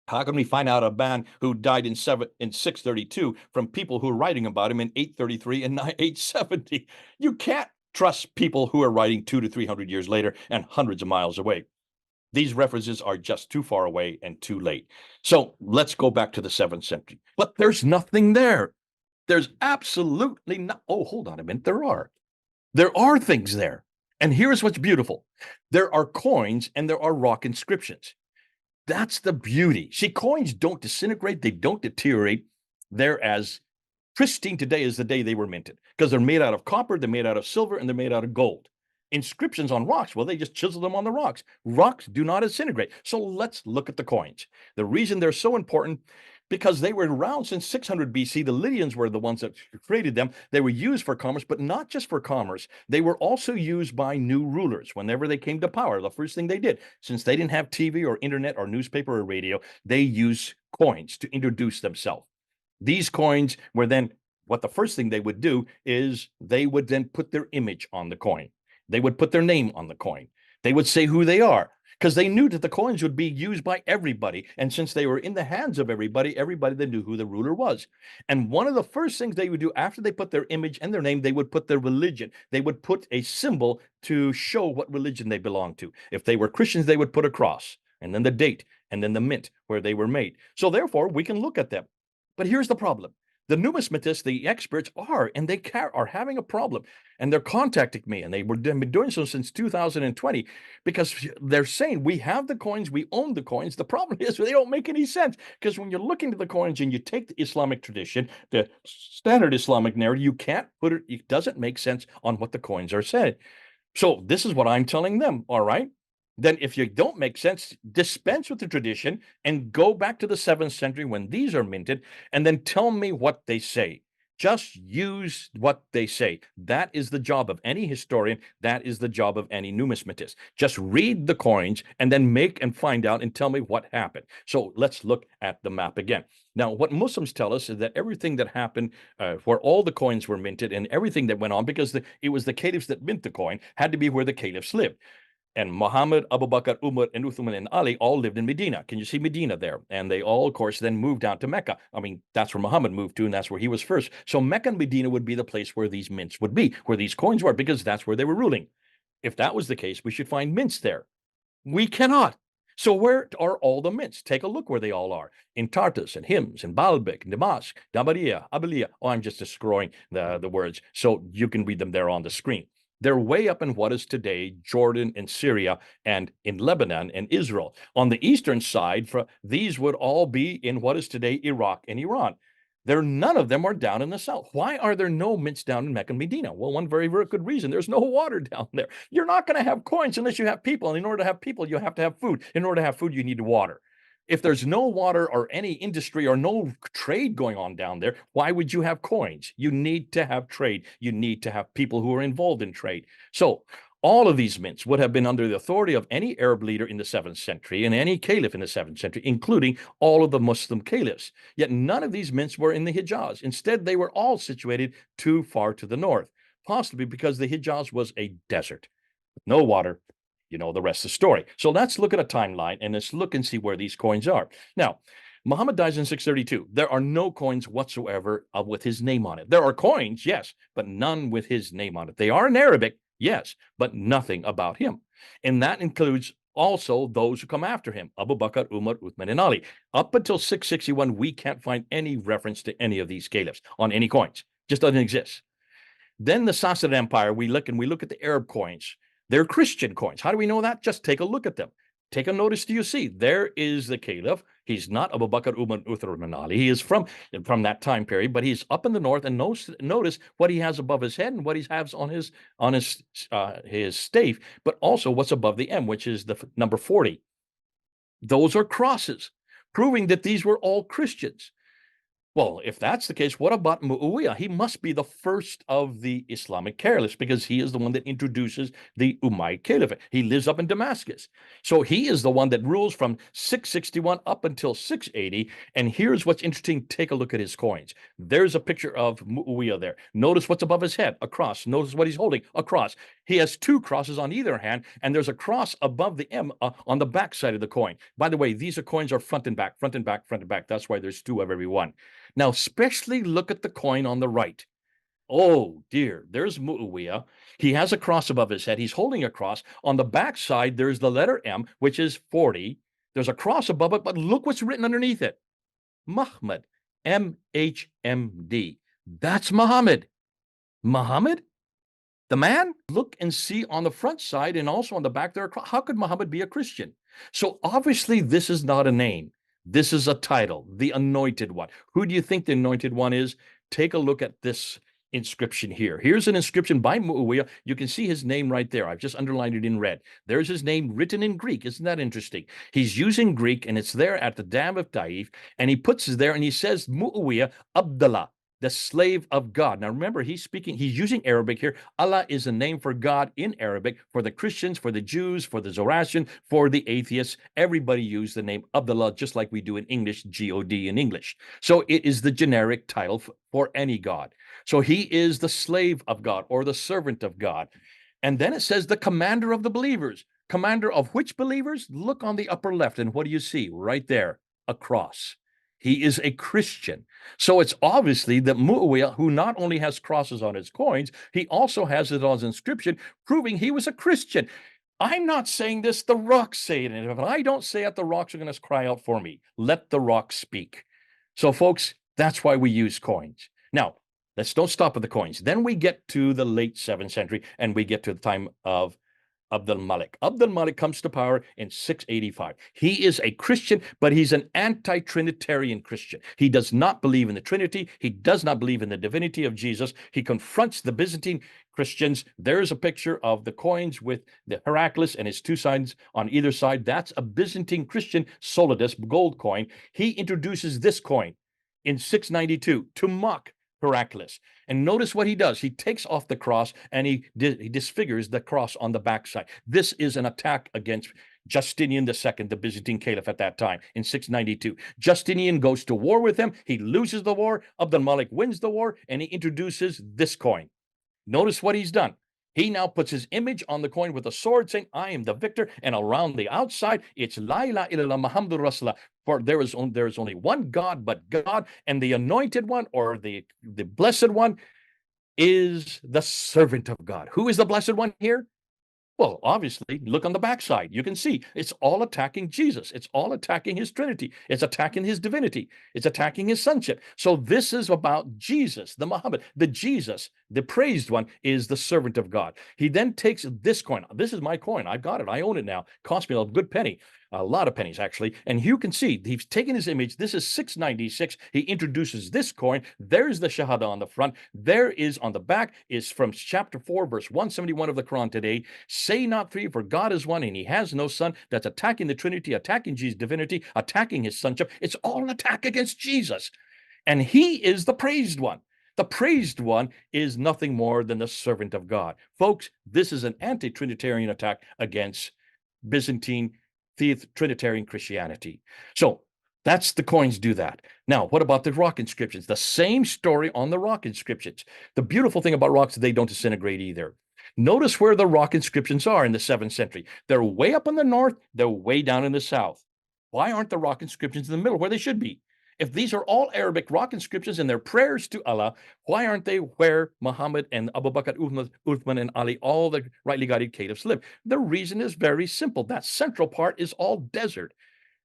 How can we find out a man who died in 632 from people who are writing about him in 833 and 870? You can't trust people who are writing 200 to 300 years later and hundreds of miles away. These references are just too far away and too late. So let's go back to the 7th century. But there's nothing there. There's absolutely no. Oh, hold on a minute. There are. There are things there. And here's what's beautiful. There are coins and there are rock inscriptions. That's the beauty. See, coins don't disintegrate. They don't deteriorate. They're as pristine today as the day they were minted because they're made out of copper, they're made out of silver, and they're made out of gold. Inscriptions on rocks, well, they just chisel them on the rocks. Rocks do not disintegrate. So let's look at the coins. The reason they're so important, because they were around since 600 BC. The Lydians were the ones that created them. They were used for commerce, but not just for commerce. They were also used by new rulers whenever they came to power. The first thing they did, since they didn't have TV or internet or newspaper or radio, they used coins to introduce themselves. These coins were then, what the first thing they would do is they would then put their image on the coin. They would put their name on the coin. They would say who they are because they knew that the coins would be used by everybody. And since they were in the hands of everybody, everybody then knew who the ruler was. And one of the first things they would do after they put their image and their name, they would put their religion. They would put a symbol to show what religion they belonged to. If they were Christians, they would put a cross and then the date and then the mint where they were made. So therefore, we can look at them. But here's the problem. The numismatists, the experts are, and they are having a problem. And they're contacting me, and they've been doing so since 2020, because they're saying, we have the coins, we own the coins. The problem is they don't make any sense, because when you're looking at the coins and you take the Islamic tradition, the standard Islamic narrative, you can't put it, it doesn't make sense on what the coins are saying. So this is what I'm telling them, all right? Then if you don't make sense, dispense with the tradition and go back to the 7th century when these are minted, and then tell me what they say. Just use what they say. That is the job of any historian. That is the job of any numismatist. Just read the coins and then make and find out and tell me what happened. So let's look at the map again. Now, what Muslims tell us is that everything that happened, where all the coins were minted and everything that went on, because it was the caliphs that mint the coin, had to be where the caliphs lived. And Muhammad, Abu Bakr, Umar, and Uthman and Ali all lived in Medina. Can you see Medina there? And they all, of course, then moved down to Mecca. I mean, that's where Muhammad moved to, and that's where he was first. So Mecca and Medina would be the place where these mints would be, where these coins were, because that's where they were ruling. If that was the case, we should find mints there. We cannot. So where are all the mints? Take a look where they all are. In Tartus and Hims and Baalbek and Damascus, Dabaria, Abilia. Oh, I'm just destroying the words so you can read them there on the screen. They're way up in what is today Jordan and Syria and in Lebanon and Israel. On the eastern side, these would all be in what is today Iraq and Iran. None of them are down in the south. Why are there no mints down in Mecca and Medina? Well, one very, very good reason. There's no water down there. You're not going to have coins unless you have people. And in order to have people, you have to have food. In order to have food, you need water. If there's no water or any industry or no trade going on down there, why would you have coins? You need to have trade. You need to have people who are involved in trade. So all of these mints would have been under the authority of any Arab leader in the 7th century and any caliph in the 7th century, including all of the Muslim caliphs. Yet none of these mints were in the Hijaz. Instead, they were all situated too far to the north, possibly because the Hijaz was a desert with no water. You know the rest of the story. So let's look at a timeline and let's look and see where these coins are. Now, Muhammad dies in 632. There are no coins whatsoever with his name on it. There are coins, yes, but none with his name on it. They are in Arabic, yes, but nothing about him. And that includes also those who come after him, Abu Bakr, Umar, Uthman, and Ali. Up until 661, we can't find any reference to any of these caliphs on any coins. Just doesn't exist. Then the Sassanid Empire, we look at the Arab coins. They're Christian coins. How do we know that? Just take a look at them. Take a notice. Do you see? There is the caliph. He's not Abu Bakr, Umar, Uthman, and Ali. He is from that time period, but he's up in the north. And notice what he has above his head and what he has on his staff, but also what's above the M, which is the number 40. Those are crosses, proving that these were all Christians. Well, if that's the case, what about Muawiyah? He must be the first of the Islamic caliphs because he is the one that introduces the Umayyad Caliphate. He lives up in Damascus. So he is the one that rules from 661 up until 680. And here's what's interesting. Take a look at his coins. There's a picture of Muawiyah there. Notice what's above his head, a cross. Notice what he's holding, a cross. He has two crosses on either hand, and there's a cross above the M on the back side of the coin. By the way, these coins are front and back, front and back, front and back. That's why there's two of every one. Now, especially look at the coin on the right. Oh, dear. There's Muawiyah. He has a cross above his head. He's holding a cross. On the back side, there's the letter M, which is 40. There's a cross above it, but look what's written underneath it. Muhammad, M-H-M-D. That's Muhammad. Muhammad? The man? Look and see on the front side and also on the back there. How could Muhammad be a Christian? So obviously, this is not a name. This is a title, the Anointed One. Who do you think the Anointed One is? Take a look at this inscription here. Here's an inscription by Muawiyah. You can see his name right there. I've just underlined it in red. There's his name written in Greek. Isn't that interesting? He's using Greek, and it's there at the Dam of Taif, and he puts it there, and he says, Muawiyah Abdullah, the slave of God. Now, remember, he's using Arabic here. Allah is a name for God in Arabic for the Christians, for the Jews, for the Zoroastrian, for the atheists. Everybody used the name Abdullah just like we do in English, G-O-D in English. So it is the generic title for any God. So he is the slave of God or the servant of God. And then it says the commander of the believers. Commander of which believers? Look on the upper left, and what do you see? Right there, a cross. He is a Christian. So it's obviously that Muawiyah, who not only has crosses on his coins, he also has it on his inscription, proving he was a Christian. I'm not saying this, the rocks say it. And if I don't say it, the rocks are going to cry out for me. Let the rocks speak. So, folks, that's why we use coins. Now, don't stop at the coins. Then we get to the late 7th century, and we get to the time of Abdul Malik. Abdul Malik comes to power in 685. He is a Christian, but he's an anti-Trinitarian Christian. He does not believe in the Trinity. He does not believe in the divinity of Jesus. He confronts the Byzantine Christians. There's a picture of the coins with the Heracles and his two signs on either side. That's a Byzantine Christian solidus gold coin. He introduces this coin in 692 to mock miraculous. And notice what he does. He takes off the cross and he disfigures the cross on the backside. This is an attack against Justinian II, the Byzantine Caliph at that time in 692. Justinian goes to war with him. He loses the war. Abd al-Malik wins the war, and he introduces this coin. Notice what he's done. He now puts his image on the coin with a sword saying, I am the victor. And around the outside, it's La ilaha illallah Muhammadur Rasulullah. For there is only one God but God, and the anointed one, or the blessed one, is the servant of God. Who is the blessed one here? Well, obviously, look on the backside. You can see it's all attacking Jesus. It's all attacking his Trinity. It's attacking his divinity. It's attacking his sonship. So this is about Jesus, the Muhammad, the Jesus, the praised one is the servant of God. He then takes this coin. This is my coin. I've got it. I own it now. Cost me a good penny. A lot of pennies, actually. And you can see he's taken his image. This is 696. He introduces this coin. There's the Shahada on the front. There is on the back is from chapter 4, verse 171 of the Quran today. Say not three, for God is one, and he has no son. That's attacking the Trinity, attacking Jesus' divinity, attacking his sonship. It's all an attack against Jesus. And he is the praised one. The praised one is nothing more than the servant of God. Folks, this is an anti-Trinitarian attack against Byzantine Trinitarian Christianity. So that's the coins do that. Now, what about the rock inscriptions? The same story on the rock inscriptions. The beautiful thing about rocks, they don't disintegrate either. Notice where the rock inscriptions are in the 7th century. They're way up in the north, they're way down in the south. Why aren't the rock inscriptions in the middle where they should be? If these are all Arabic rock inscriptions and they're prayers to Allah, why aren't they where Muhammad and Abu Bakr, Uthman, and Ali, all the rightly guided caliphs live? The reason is very simple. That central part is all desert.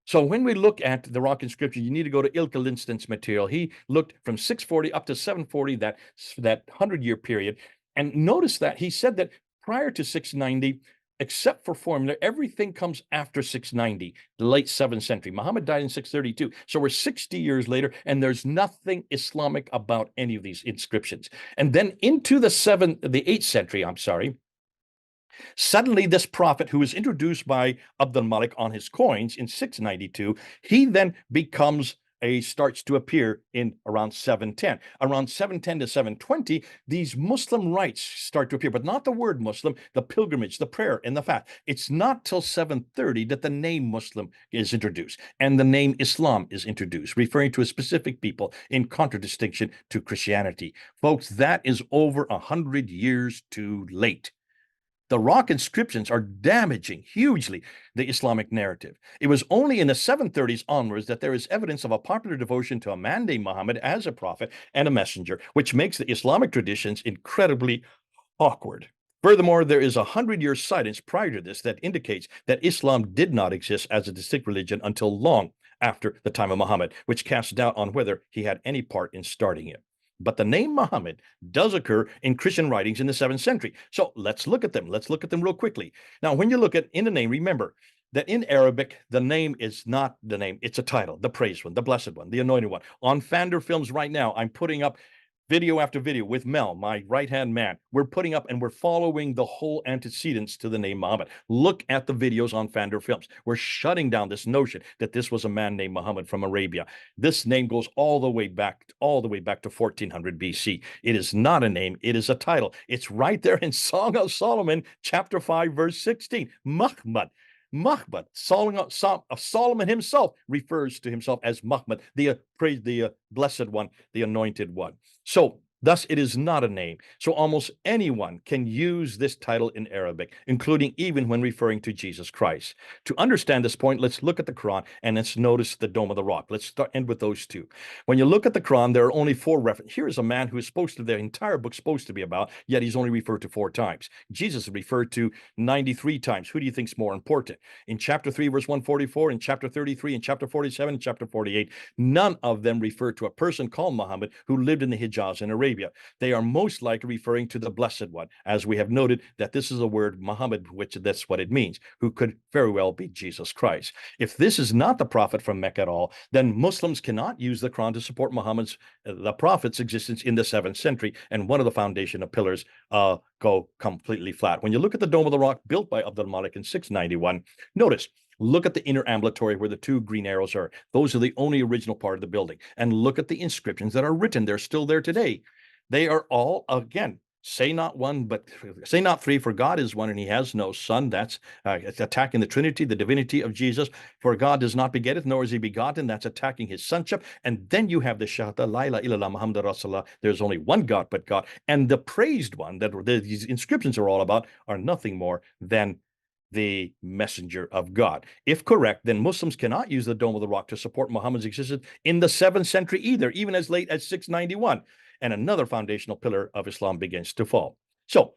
So when we look at the rock inscription, you need to go to Ilka Lindsten's material. He looked from 640 up to 740, that 100-year period. And notice that he said that prior to 690, except for formula, everything comes after 690, the late 7th century. Muhammad died in 632. So we're 60 years later, and there's nothing Islamic about any of these inscriptions. And then into the 8th century, suddenly this prophet, who was introduced by Abd al-Malik on his coins in 692, he then starts to appear in around 710. Around 710 to 720, these Muslim rites start to appear, but not the word Muslim, the pilgrimage, the prayer, and the fast. It's not till 730 that the name Muslim is introduced, and the name Islam is introduced, referring to a specific people in contradistinction to Christianity. Folks, that is over 100 years too late. The rock inscriptions are damaging hugely the Islamic narrative. It was only in the 730s onwards that there is evidence of a popular devotion to a man named Muhammad as a prophet and a messenger, which makes the Islamic traditions incredibly awkward. Furthermore, there is 100-year silence prior to this that indicates that Islam did not exist as a distinct religion until long after the time of Muhammad, which casts doubt on whether he had any part in starting it. But the name Muhammad does occur in Christian writings in the 7th century. So let's look at them. Let's look at them real quickly. Now, when you look in the name, remember that in Arabic, the name is not the name. It's a title, the praised one, the blessed one, the anointed one. On Fander Films right now, I'm putting up video after video with Mel, my right-hand man. We're putting up and we're following the whole antecedents to the name Muhammad. Look at the videos on Fander Films. We're shutting down this notion that this was a man named Muhammad from Arabia. This name goes all the way back to 1400 BC. It is not a name. It is a title. It's right there in Song of Solomon, chapter 5, verse 16. Muhammad. Solomon himself refers to himself as Muhammad, the blessed one, the anointed one. So thus, it is not a name. So almost anyone can use this title in Arabic, including even when referring to Jesus Christ. To understand this point, let's look at the Quran and let's notice the Dome of the Rock. Let's end with those two. When you look at the Quran, there are only 4 references. Here is a man who is the entire book supposed to be about, yet he's only referred to 4 times. Jesus is referred to 93 times. Who do you think is more important? In chapter 3, verse 144, in chapter 33, in chapter 47, in chapter 48, none of them refer to a person called Muhammad who lived in the Hijaz in Arabia. They are most likely referring to the Blessed One, as we have noted that this is a word Muhammad, which that's what it means, who could very well be Jesus Christ. If this is not the prophet from Mecca at all, then Muslims cannot use the Quran to support the prophet's existence in the 7th century and one of the foundational pillars go completely flat. When you look at the Dome of the Rock built by Abdul Malik in 691, notice, look at the inner ambulatory where the two green arrows are. Those are the only original part of the building. And look at the inscriptions that are written. They're still there today. They are all, again, say not one, but say not three, for God is one and he has no son. That's attacking the Trinity, the divinity of Jesus. For God does not begetteth, nor is he begotten. That's attacking his sonship. And then you have the Shahada, La ilaha illallah Muhammad Rasulullah. There's only one God but God. And the praised one that these inscriptions are all about are nothing more than the messenger of God. If correct, then Muslims cannot use the Dome of the Rock to support Muhammad's existence in the 7th century either, even as late as 691. And another foundational pillar of Islam begins to fall. So,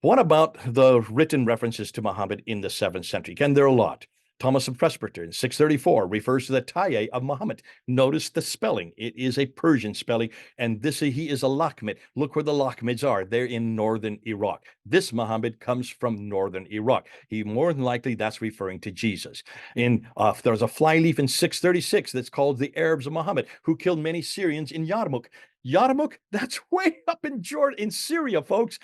what about the written references to Muhammad in the 7th century? Again, there are a lot. Thomas of Presbyter in 634 refers to the Tayyah of Muhammad. Notice the spelling. It is a Persian spelling, and he is a Lakhmid. Look where the Lakhmids are. They're in northern Iraq. This Muhammad comes from northern Iraq. He more than likely, that's referring to Jesus. There's a flyleaf in 636 that's called the Arabs of Muhammad, who killed many Syrians in Yarmouk. Yarmouk, that's way up in Jordan, in Syria, folks.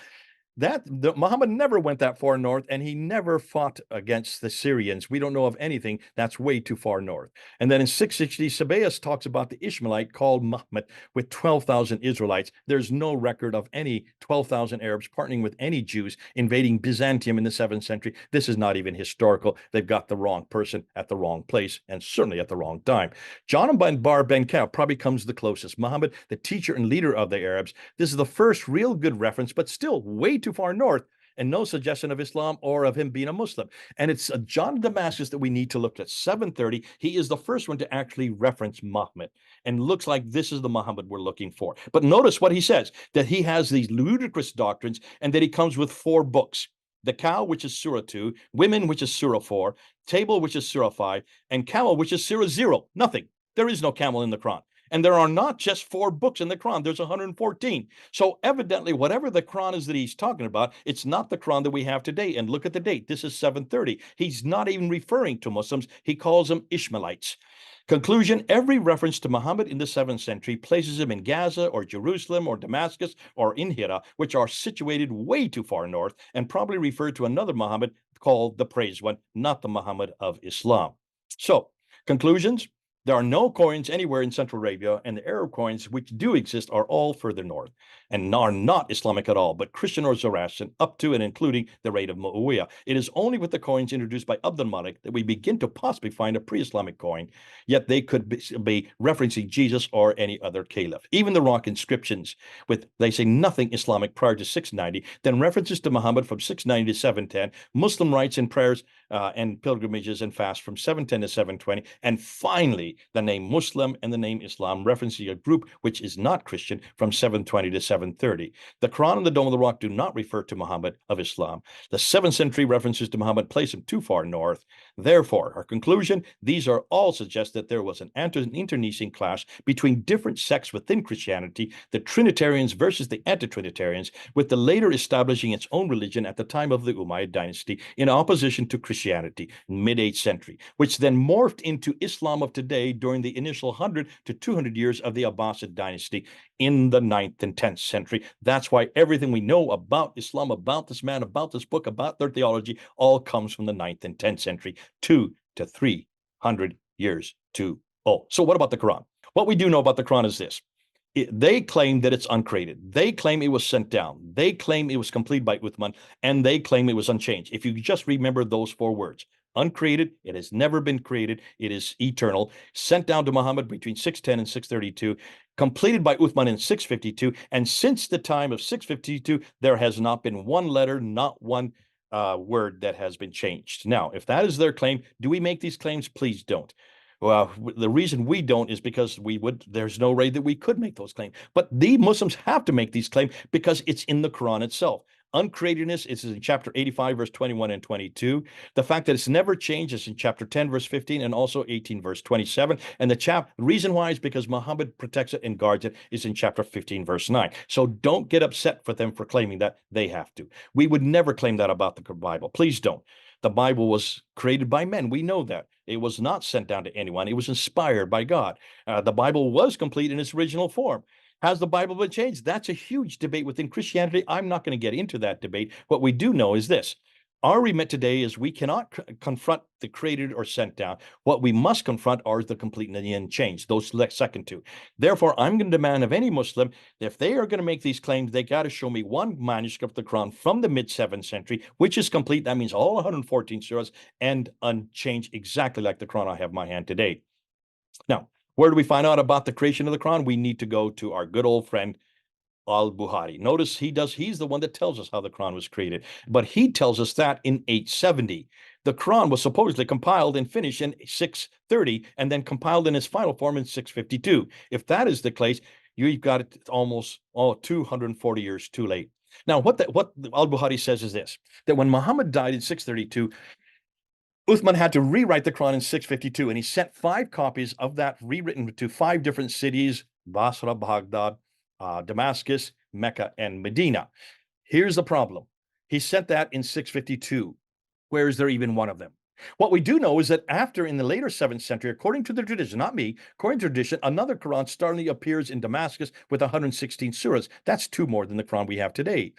Muhammad never went that far north, and he never fought against the Syrians. We don't know of anything that's way too far north. And then in 660, Sabaeus talks about the Ishmaelite called Muhammad with 12,000 Israelites. There's no record of any 12,000 Arabs partnering with any Jews invading Byzantium in the 7th century. This is not even historical. They've got the wrong person at the wrong place, and certainly at the wrong time. John ben Bar ben Ka'b probably comes the closest. Muhammad, the teacher and leader of the Arabs. This is the first real good reference, but still way too far north, and no suggestion of Islam or of him being a Muslim. And it's John of Damascus that we need to look at. 730, he is the first one to actually reference Muhammad. And looks like this is the Muhammad we're looking for. But notice what he says, that he has these ludicrous doctrines and that he comes with 4 books. The cow, which is Surah 2, women, which is Surah 4, table, which is Surah 5, and camel, which is Surah 0. Nothing. There is no camel in the Quran. And there are not just 4 books in the Quran, there's 114. So evidently, whatever the Quran is that he's talking about, it's not the Quran that we have today. And look at the date. This is 730. He's not even referring to Muslims. He calls them Ishmaelites. Conclusion, every reference to Muhammad in the 7th century places him in Gaza or Jerusalem or Damascus or in Hira, which are situated way too far north and probably refer to another Muhammad called the Praised One, not the Muhammad of Islam. So, conclusions. There are no coins anywhere in Central Arabia, and the Arab coins which do exist are all further north and are not Islamic at all, but Christian or Zoroastrian, up to and including the reign of Muawiyah. It is only with the coins introduced by Abdul Malik that we begin to possibly find a pre-Islamic coin, yet they could be referencing Jesus or any other caliph. Even the rock inscriptions, they say nothing Islamic prior to 690, then references to Muhammad from 690 to 710, Muslim rites and prayers and pilgrimages and fasts from 710 to 720, and finally, the name Muslim and the name Islam, referencing a group which is not Christian from 720 to 730. The Quran and the Dome of the Rock do not refer to Muhammad of Islam. The 7th century references to Muhammad place him too far north. Therefore, our conclusion, these are all suggest that there was an internecine clash between different sects within Christianity, the Trinitarians versus the anti-Trinitarians, with the later establishing its own religion at the time of the Umayyad dynasty in opposition to Christianity in mid-8th century, which then morphed into Islam of today during the initial 100 to 200 years of the Abbasid dynasty in the 9th and 10th century. That's why everything we know about Islam, about this man, about this book, about their theology, all comes from the 9th and 10th century, 200 to 300 years too old. So what about the Quran? What we do know about the Quran is this. They claim that it's uncreated. They claim it was sent down. They claim it was completed by Uthman, and they claim it was unchanged. If you just remember those 4 words, uncreated, it has never been created, it is eternal, sent down to Muhammad between 610 and 632, completed by Uthman in 652, and since the time of 652, there has not been one letter, not one word that has been changed. Now, if that is their claim, do we make these claims? Please don't. Well, the reason we don't is because there's no way that we could make those claims. But the Muslims have to make these claims because it's in the Quran itself. Uncreatedness is in chapter 85, verse 21 and 22. The fact that it's never changed is in chapter 10, verse 15, and also 18, verse 27. And the reason why is because Muhammad protects it and guards it is in chapter 15, verse 9. So don't get upset for them for claiming that. They have to. We would never claim that about the Bible. Please don't. The Bible was created by men. We know that. It was not sent down to anyone. It was inspired by God. The Bible was complete in its original form. Has the Bible been changed? That's a huge debate within Christianity. I'm not going to get into that debate. What we do know is this. Our remit today is we cannot confront the created or sent down. What we must confront are the complete and the end change, those second two. Therefore, I'm going to demand of any Muslim, if they are going to make these claims, they got to show me one manuscript of the Quran from the mid-7th century, which is complete. That means all 114 surahs and unchanged, exactly like the Quran I have in my hand today. Now, where do we find out about the creation of the Quran? We need to go to our good old friend al-Bukhari. Notice he's the one that tells us how the Quran was created, but he tells us that in 870. The Quran was supposedly compiled and finished in 630 and then compiled in its final form in 652. If that is the case, you've got it almost 240 years too late. Now, what al-Bukhari says is this, that when Muhammad died in 632, Uthman had to rewrite the Quran in 652, and he sent 5 copies of that rewritten to 5 different cities: Basra, Baghdad, Damascus, Mecca, and Medina. Here's the problem. He sent that in 652. Where is there even one of them? What we do know is that after, in the later 7th century, according to the tradition, not me, according to tradition, another Quran suddenly appears in Damascus with 116 surahs. That's 2 more than the Quran we have today,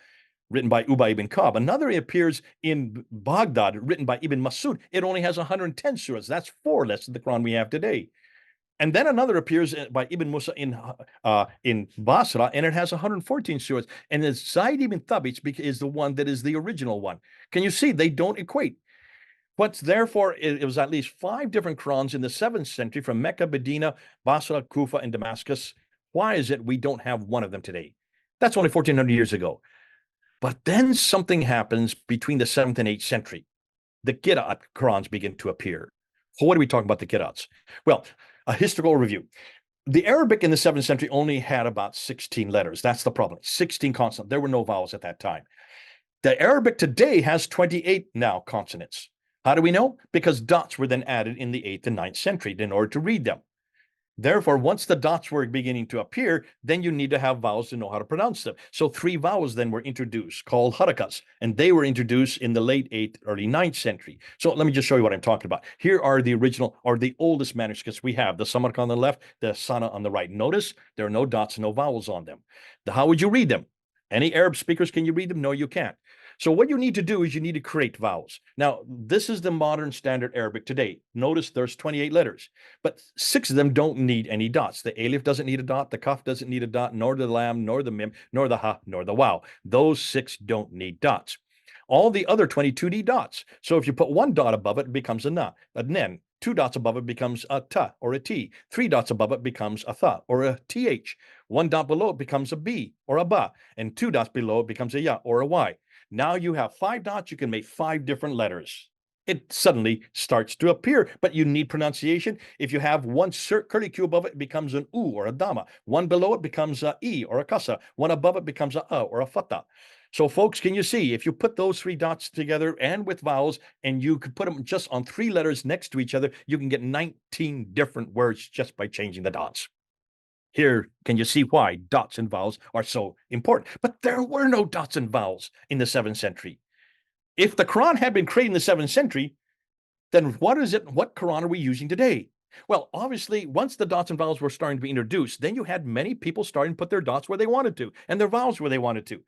written by Ubay ibn Ka'b. Another appears in Baghdad, written by Ibn Masud. It only has 110 surahs. That's 4 less than the Quran we have today. And then another appears by Ibn Musa in Basra, and it has 114 surahs. And it's Zayd ibn Thabit is the one that is the original one. Can you see? They don't equate. But therefore, it was at least 5 different Qurans in the 7th century from Mecca, Medina, Basra, Kufa, and Damascus. Why is it we don't have one of them today? That's only 1,400 years ago. But then something happens between the 7th and 8th century. The Qira'at Qurans begin to appear. What are we talking about the Qira'ats? Well, a historical review. The Arabic in the 7th century only had about 16 letters. That's the problem. 16 consonants. There were no vowels at that time. The Arabic today has 28 now consonants. How do we know? Because dots were then added in the 8th and 9th century in order to read them. Therefore, once the dots were beginning to appear, then you need to have vowels to know how to pronounce them. So 3 vowels then were introduced called harakas, and they were introduced in the late 8th, early 9th century. So let me just show you what I'm talking about. Here are the original or the oldest manuscripts we have. The Samarkand on the left, the Sana on the right. Notice there are no dots and no vowels on them. How would you read them? Any Arab speakers, can you read them? No, you can't. So what you need to do is you need to create vowels. Now, this is the modern standard Arabic today. Notice there's 28 letters, but 6 of them don't need any dots. The alif doesn't need a dot, the kaf doesn't need a dot, nor the lam, nor the mim, nor the ha, nor the wow. Those 6 don't need dots. All the other 22 need dots. So if you put 1 dot above it, it becomes a na, a nen. 2 dots above it becomes a ta or a t. 3 dots above it becomes a tha or a th. 1 dot below it becomes a b or a ba, and 2 dots below it becomes a ya or a y. Now you have 5 dots, you can make 5 different letters. It suddenly starts to appear, but you need pronunciation. If you have 1 curlicue above it, it becomes an u or a dama. 1 below it becomes a e or a kasa. 1 above it becomes a or a fata. So folks, can you see, if you put those 3 dots together and with vowels, and you could put them just on 3 letters next to each other, you can get 19 different words just by changing the dots. Here, can you see why dots and vowels are so important? But there were no dots and vowels in the 7th century. If the Quran had been created in the 7th century, then what Quran are we using today? Well, obviously, once the dots and vowels were starting to be introduced, then you had many people starting to put their dots where they wanted to and their vowels where they wanted to.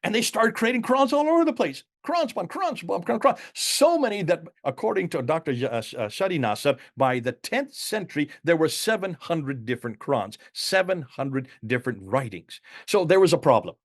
And they started creating Qurans all over the place. Quran. So many that, according to Dr. Shadi Nasser, by the 10th century, there were 700 different Qurans, 700 different writings. So there was a problem.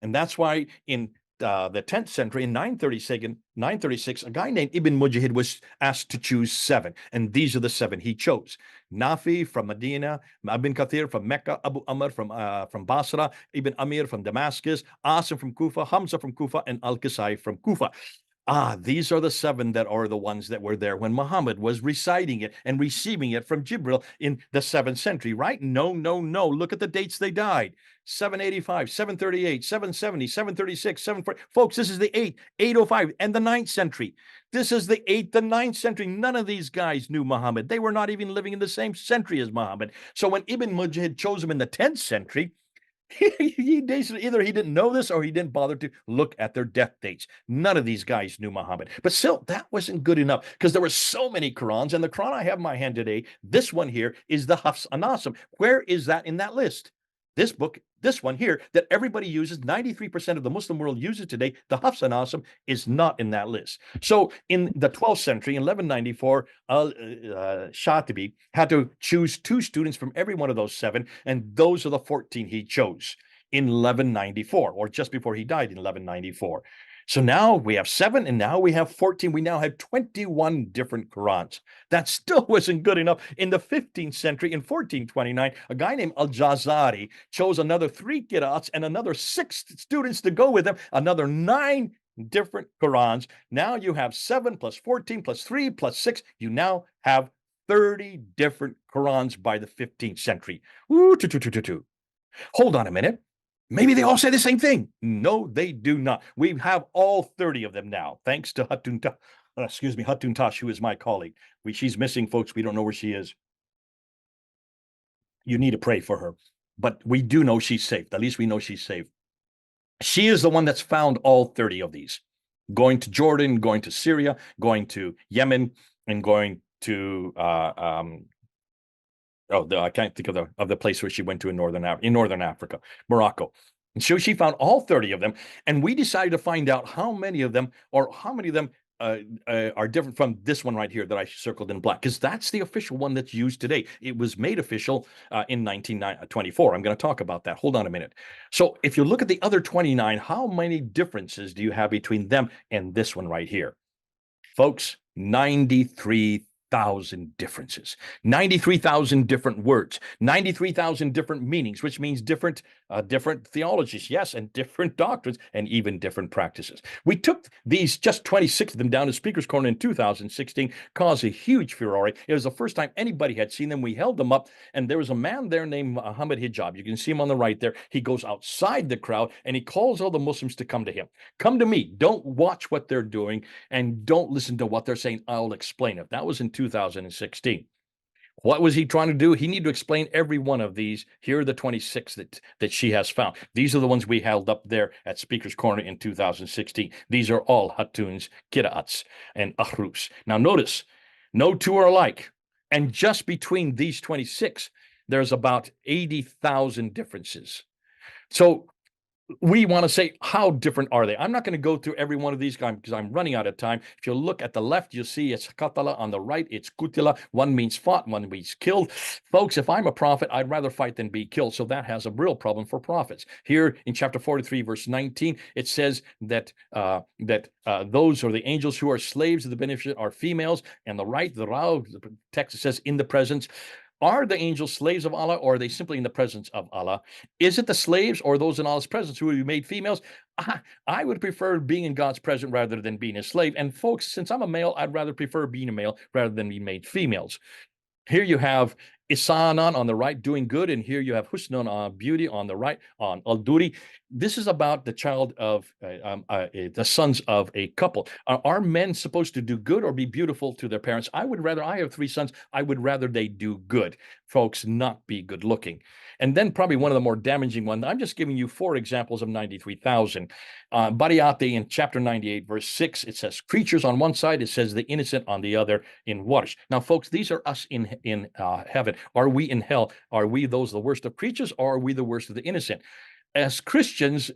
And that's why in the 10th century, in 936, a guy named Ibn Mujahid was asked to choose 7. And these are the 7 he chose. Nafi from Medina, Ibn Kathir from Mecca, Abu Amr from Basra, Ibn Amir from Damascus, Asim from Kufa, Hamza from Kufa, and Al-Kisai from Kufa. These are the 7 that are the ones that were there when Muhammad was reciting it and receiving it from Jibril in the 7th century, right? No. Look at the dates they died. 785, 738, 770, 736, 740. Folks, this is the 805, and the 9th century. This is the 8th and 9th century. None of these guys knew Muhammad. They were not even living in the same century as Muhammad. So when Ibn Mujahid chose him in the 10th century, he basically, either he didn't know this or he didn't bother to look at their death dates. None of these guys knew Muhammad. But still, that wasn't good enough because there were so many Qurans, and the Quran I have in my hand today, this one here, is the Hafs Anasim. Where is that in that list? This book This one here that everybody uses, 93% of the Muslim world uses today, the Hafs and Asim, is not in that list. So in the 12th century, in 1194, Shatibi had to choose 2 students from every one of those 7, and those are the 14 he chose in 1194, or just before he died in 1194. So now we have 7, and now we have 14. We now have 21 different Qurans. That still wasn't good enough. In the 15th century, in 1429, a guy named Al-Jazari chose another 3 qira'ats and another 6 students to go with him, another 9 different Qurans. Now you have 7 plus 14 plus 3 plus 6. You now have 30 different Qurans by the 15th century. Ooh, hold on a minute. Maybe they all say the same thing. No, they do not. We have all 30 of them now, thanks to Hatun Tash, who is my colleague. She's missing, folks. We don't know where she is. You need to pray for her. But we do know she's safe. At least we know she's safe. She is the one that's found all 30 of these, going to Jordan, going to Syria, going to Yemen, and going to I can't think of the place where she went to in northern Africa, Morocco. And so she found all 30 of them, and we decided to find out how many of them are different from this one right here that I circled in black, because that's the official one that's used today. It was made official in 1924. I'm going to talk about that. Hold on a minute. So if you look at the other 29, how many differences do you have between them and this one right here? Folks, 93,000 differences, 93,000 different words, 93,000 different meanings, which means different theologies, yes, and different doctrines, and even different practices. We took these, just 26 of them, down to Speaker's Corner in 2016, caused a huge furore. It was the first time anybody had seen them. We held them up, and there was a man there named Muhammad Hijab. You can see him on the right there. He goes outside the crowd, and he calls all the Muslims to come to him. Come to me. Don't watch what they're doing, and don't listen to what they're saying. I'll explain it. That was in 2016. What was he trying to do? He needed to explain every one of these. Here are the 26 that she has found. These are the ones we held up there at Speaker's Corner in 2016. These are all Hatun's, Qira'ats, and Ahrufs. Now notice, no 2 are alike. And just between these 26, there's about 80,000 differences. So we want to say, how different are they? I'm not going to go through every one of these because I'm running out of time. If you look at the left, you'll see it's katala. On the right, it's kutila. One means fought, one means killed. Folks, if I'm a prophet, I'd rather fight than be killed. So that has a real problem for prophets. Here in chapter 43, verse 19, it says that those are the angels who are slaves of the beneficent are females. And the right, the Rao, the text says in the presence. Are the angels slaves of Allah, or are they simply in the presence of Allah? Is it the slaves or those in Allah's presence who will be made females? I would prefer being in God's presence rather than being a slave. And folks, since I'm a male, I'd rather prefer being a male rather than being made females. Here you have Isanan on the right, doing good, and here you have Husnun, beauty, on the right, on Al-Duri. This is about the child of the sons of a couple. Are men supposed to do good or be beautiful to their parents? I have 3 sons. I would rather they do good, folks, not be good looking. And then probably one of the more damaging ones, I'm just giving you 4 examples of 93,000. Bariyati in chapter 98, verse 6, it says creatures on one side, it says the innocent on the other in Warsh. Now, folks, these are us in heaven. Are we in hell? Are we those the worst of creatures, or are we the worst of the innocent? As Christians,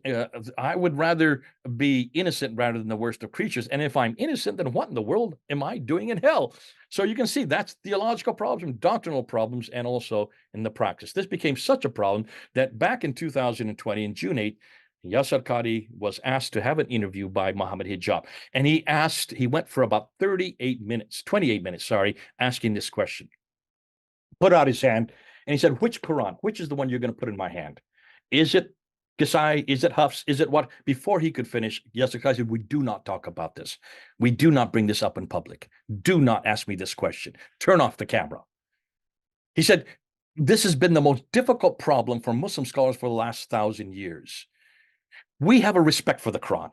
I would rather be innocent rather than the worst of creatures. And if I'm innocent, then what in the world am I doing in hell? So you can see that's theological problems, doctrinal problems, and also in the practice. This became such a problem that back in 2020, in June 8th, Yasser Qadi was asked to have an interview by Muhammad Hijab. And he went for about 28 minutes, asking this question. Put out his hand, and he said, which Quran? Which is the one you're going to put in my hand? Is it Qasai? Is it Hafs? Is it what? Before he could finish, Yasser Qadi said, we do not talk about this. We do not bring this up in public. Do not ask me this question. Turn off the camera. He said, this has been the most difficult problem for Muslim scholars for the last 1,000 years. We have a respect for the Quran.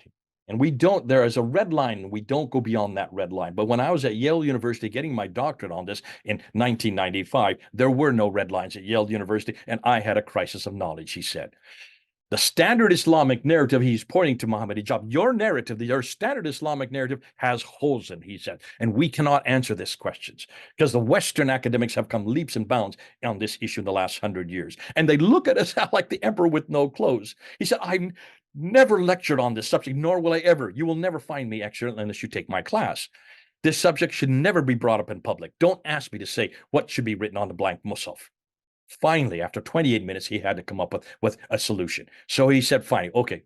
And there is a red line, we don't go beyond that red line. But when I was at Yale University getting my doctorate on this in 1995, there were no red lines at Yale University, and I had a crisis of knowledge, he said. The standard Islamic narrative, he's pointing to Muhammad Hijab, your narrative, your standard Islamic narrative has holes in, he said, and we cannot answer these questions because the Western academics have come leaps and bounds on this issue in the last 100 years. And they look at us like the emperor with no clothes. He said, I never lectured on this subject, nor will I ever. You will never find me lecturing unless you take my class. This subject should never be brought up in public. Don't ask me to say what should be written on the blank Musaf. Finally, after 28 minutes, he had to come up with a solution. So he said, fine, okay.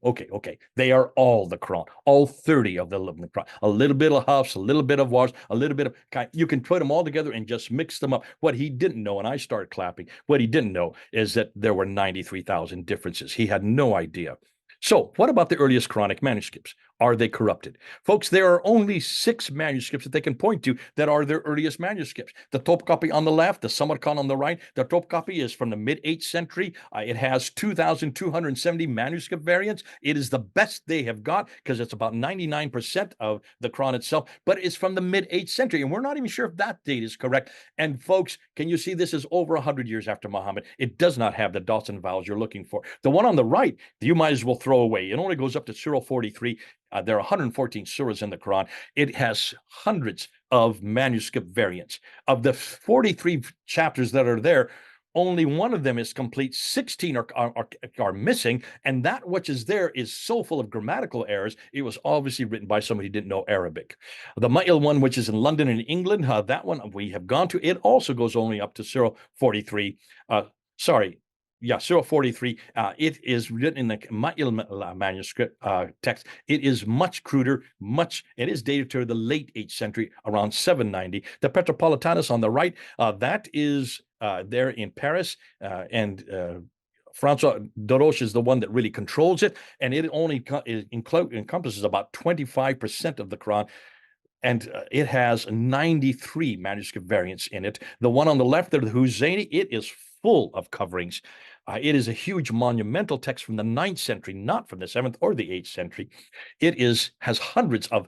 They are all the Quran, all 30 of the Quran. A little bit of Hafs, a little bit of Wars, a little bit of, you can put them all together and just mix them up. What he didn't know, and I started clapping, what he didn't know is that there were 93,000 differences. He had no idea. So what about the earliest Quranic manuscripts? Are they corrupted? Folks, there are only 6 manuscripts that they can point to that are their earliest manuscripts. The Topkapi on the left, the Samarkand on the right. The Topkapi is from the mid-8th century. It has 2,270 manuscript variants. It is the best they have got because it's about 99% of the Quran itself, but it's from the mid-8th century, and we're not even sure if that date is correct. And folks, can you see this is over 100 years after Muhammad? It does not have the dots and vowels you're looking for. The one on the right, you might as well throw away. It only goes up to Surah 43. There are 114 surahs in the Quran. It has hundreds of manuscript variants. Of the 43 chapters that are there, only one of them is complete. 16 are missing, and that which is there is so full of grammatical errors. It was obviously written by somebody who didn't know Arabic. The Ma'il one, which is in London and England, that one we have gone to. It also goes only up to Surah 43. Surah 43. It is written in the Ma'il manuscript text. It is much cruder, it is dated to the late 8th century, around 790. The Petropolitanus on the right, that is there in Paris, and Francois Doroche is the one that really controls it, and it only encompasses about 25% of the Quran. And it has 93 manuscript variants in it. The one on the left there, the Husseini, it is full of coverings. It is a huge monumental text from the 9th century, not from the 7th or the 8th century. It has hundreds of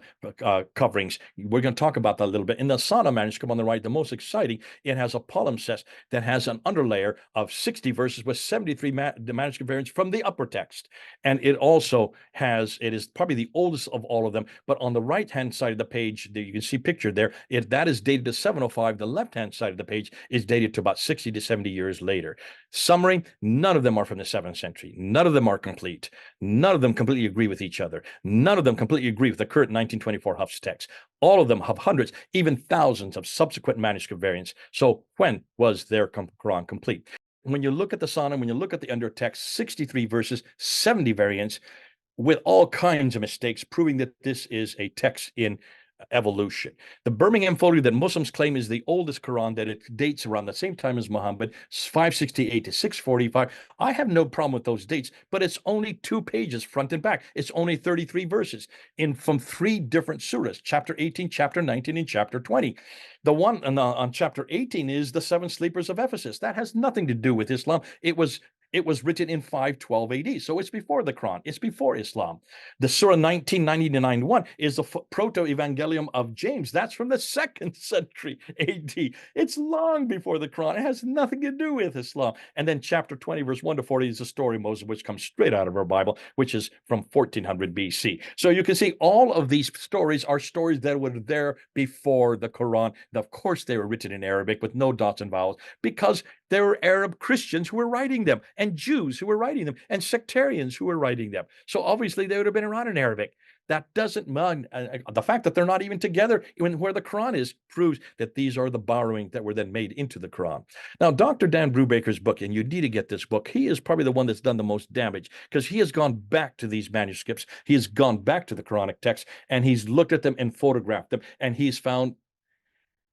coverings. We're going to talk about that a little bit. In the Sana manuscript on the right, the most exciting, it has a palimpsest that has an underlayer of 60 verses with 73 manuscript variants from the upper text. And it also has, it is probably the oldest of all of them, but on the right-hand side of the page, you can see pictured there, that is dated to 705. The left-hand side of the page is dated to about 60 to 70 years later. Summary, none of them are from the 7th century. None of them are complete. None of them completely agree with each other. None of them completely agree with the current 1924 Hafs text. All of them have hundreds, even thousands of subsequent manuscript variants. So when was their Quran complete? When you look at the Sana, when you look at the undertext, 63 verses, 70 variants, with all kinds of mistakes, proving that this is a text in evolution. The Birmingham Folio that Muslims claim is the oldest Quran, that it dates around the same time as Muhammad, 568 to 645. I have no problem with those dates, but it's only 2 pages front and back. It's only 33 verses from 3 different surahs, chapter 18, chapter 19, and chapter 20. The one on chapter 18 is the 7 sleepers of Ephesus. That has nothing to do with Islam. It was written in 512 AD, so it's before the Quran. It's before Islam. The Surah 1999-1 is the Proto-Evangelium of James. That's from the 2nd century AD. It's long before the Quran. It has nothing to do with Islam. And then chapter 20, verse 1 to 40 is the story of Moses, which comes straight out of our Bible, which is from 1400 BC. So you can see all of these stories are stories that were there before the Quran. Of course, they were written in Arabic with no dots and vowels because there were Arab Christians who were writing them, and Jews who were writing them, and sectarians who were writing them. So obviously they would have been around in Arabic. That doesn't mean the fact that they're not even together in where the Quran is proves that these are the borrowing that were then made into the Quran. Now, Dr. Dan Brubaker's book, and you need to get this book, he is probably the one that's done the most damage because he has gone back to these manuscripts. He has gone back to the Quranic text, and he's looked at them and photographed them, and he's found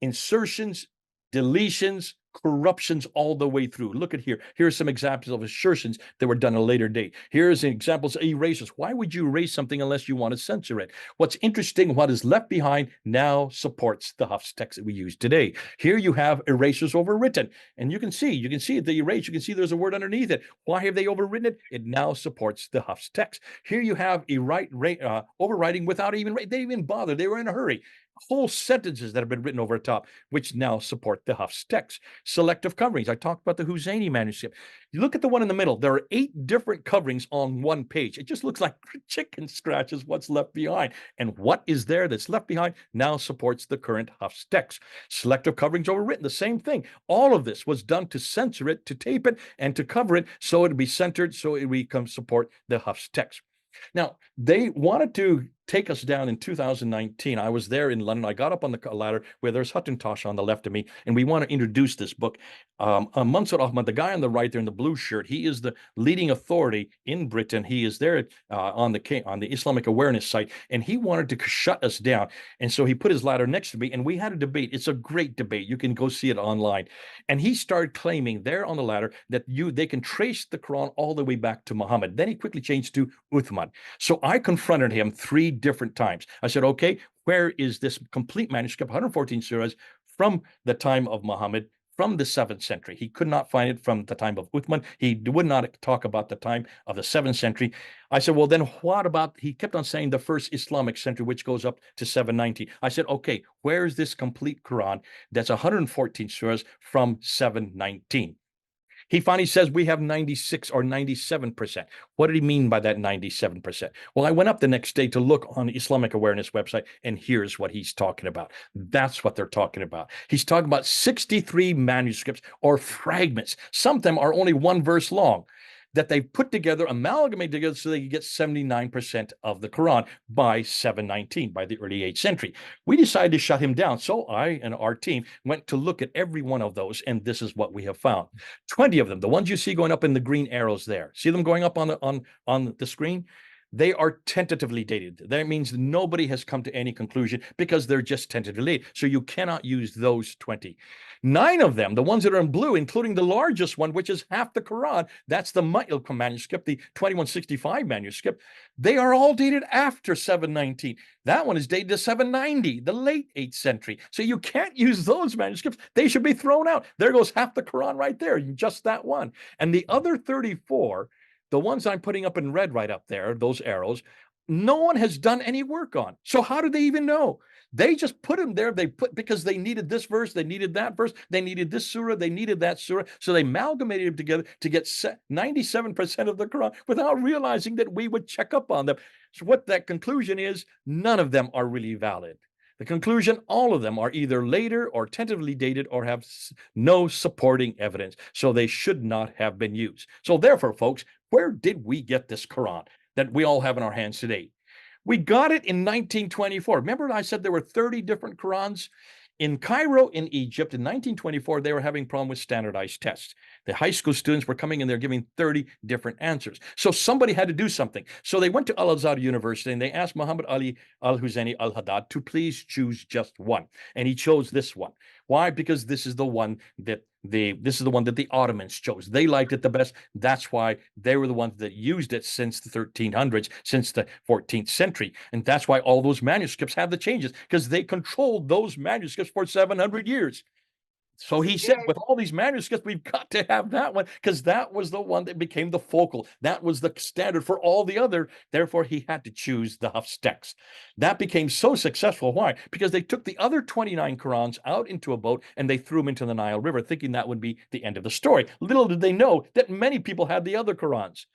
insertions, deletions, corruptions all the way through. Look at here. Here are some examples of assertions that were done at a later date. Here's examples of erasures. Why would you erase something unless you want to censor it? What's interesting, what is left behind now supports the Hafs text that we use today. Here you have erasures overwritten, and you can see the erase. You can see there's a word underneath it. Why have they overwritten it? It now supports the Hafs text. Here you have overwriting without even, they didn't even bother. They were in a hurry. whole sentences that have been written over the top, which now support the Huff's text. Selective coverings. I talked about the Husseini manuscript. You look at the one in the middle, there are 8 different coverings on one page. It just looks like chicken scratches what's left behind. And what is there that's left behind now supports the current Huff's text. Selective coverings overwritten, the same thing. All of this was done to censor it, to tape it, and to cover it so it'd be centered, so it would come support the Huff's text. Now, they wanted to take us down in 2019. I was there in London. I got up on the ladder where there's Hutton on the left of me, and we want to introduce this book. Mansur Ahmad, the guy on the right there in the blue shirt, he is the leading authority in Britain. He is there on the Islamic awareness site, and he wanted to shut us down. And so he put his ladder next to me, and we had a debate. It's a great debate. You can go see it online. And he started claiming there on the ladder that they can trace the Quran all the way back to Muhammad. Then he quickly changed to Uthman. So I confronted him 3 different times. I said, okay, where is this complete manuscript, 114 surahs from the time of Muhammad, from the 7th century? He could not find it from the time of Uthman. He would not talk about the time of the 7th century. I said, well, then what about, he kept on saying the first Islamic century, which goes up to 790. I said, okay, where's this complete Quran that's 114 surahs from 719? He finally says we have 96 or 97%. What did he mean by that 97%? Well, I went up the next day to look on the Islamic Awareness website, and here's what he's talking about. That's what they're talking about. He's talking about 63 manuscripts or fragments. Some of them are only 1 verse long, that they put together, amalgamated together so they could get 79% of the Quran by 719, by the early 8th century. We decided to shut him down. So I and our team went to look at every one of those, and this is what we have found. 20 of them, the ones you see going up in the green arrows there. See them going up on the screen? They are tentatively dated. That means nobody has come to any conclusion because they're just tentatively dated. So you cannot use those 20. 9 of them, the ones that are in blue, including the largest one, which is half the Quran, that's the Ma'il manuscript, the 2165 manuscript, they are all dated after 719. That one is dated to 790, the late 8th century. So you can't use those manuscripts. They should be thrown out. There goes half the Quran right there, just that one. And the other 34, the ones I'm putting up in red right up there, those arrows, no one has done any work on. So how do they even know? They just put them there. They put, because they needed this verse, they needed that verse, they needed this surah, they needed that surah. So they amalgamated them together to get 97% of the Quran without realizing that we would check up on them. So what that conclusion is, none of them are really valid. The conclusion, all of them are either later or tentatively dated or have no supporting evidence. So they should not have been used. So therefore, folks, where did we get this Quran that we all have in our hands today? We got it in 1924. Remember I said there were 30 different Qurans? In Cairo, in Egypt, in 1924, they were having a problem with standardized tests. The high school students were coming in there giving 30 different answers. So somebody had to do something. So they went to Al-Azhar University and they asked Muhammad Ali al-Husseini al-Haddad to please choose just one. And he chose this one. Why? Because this is the one that the Ottomans chose. They liked it the best. That's why they were the ones that used it since the 1300s, since the 14th century. And that's why all those manuscripts have the changes, because they controlled those manuscripts for 700 years. So he said, with all these manuscripts, we've got to have that one, because that was the one that became the focal. That was the standard for all the other. Therefore, he had to choose the Hafs text. That became so successful. Why? Because they took the other 29 Qurans out into a boat and they threw them into the Nile River, thinking that would be the end of the story. Little did they know that many people had the other Qurans.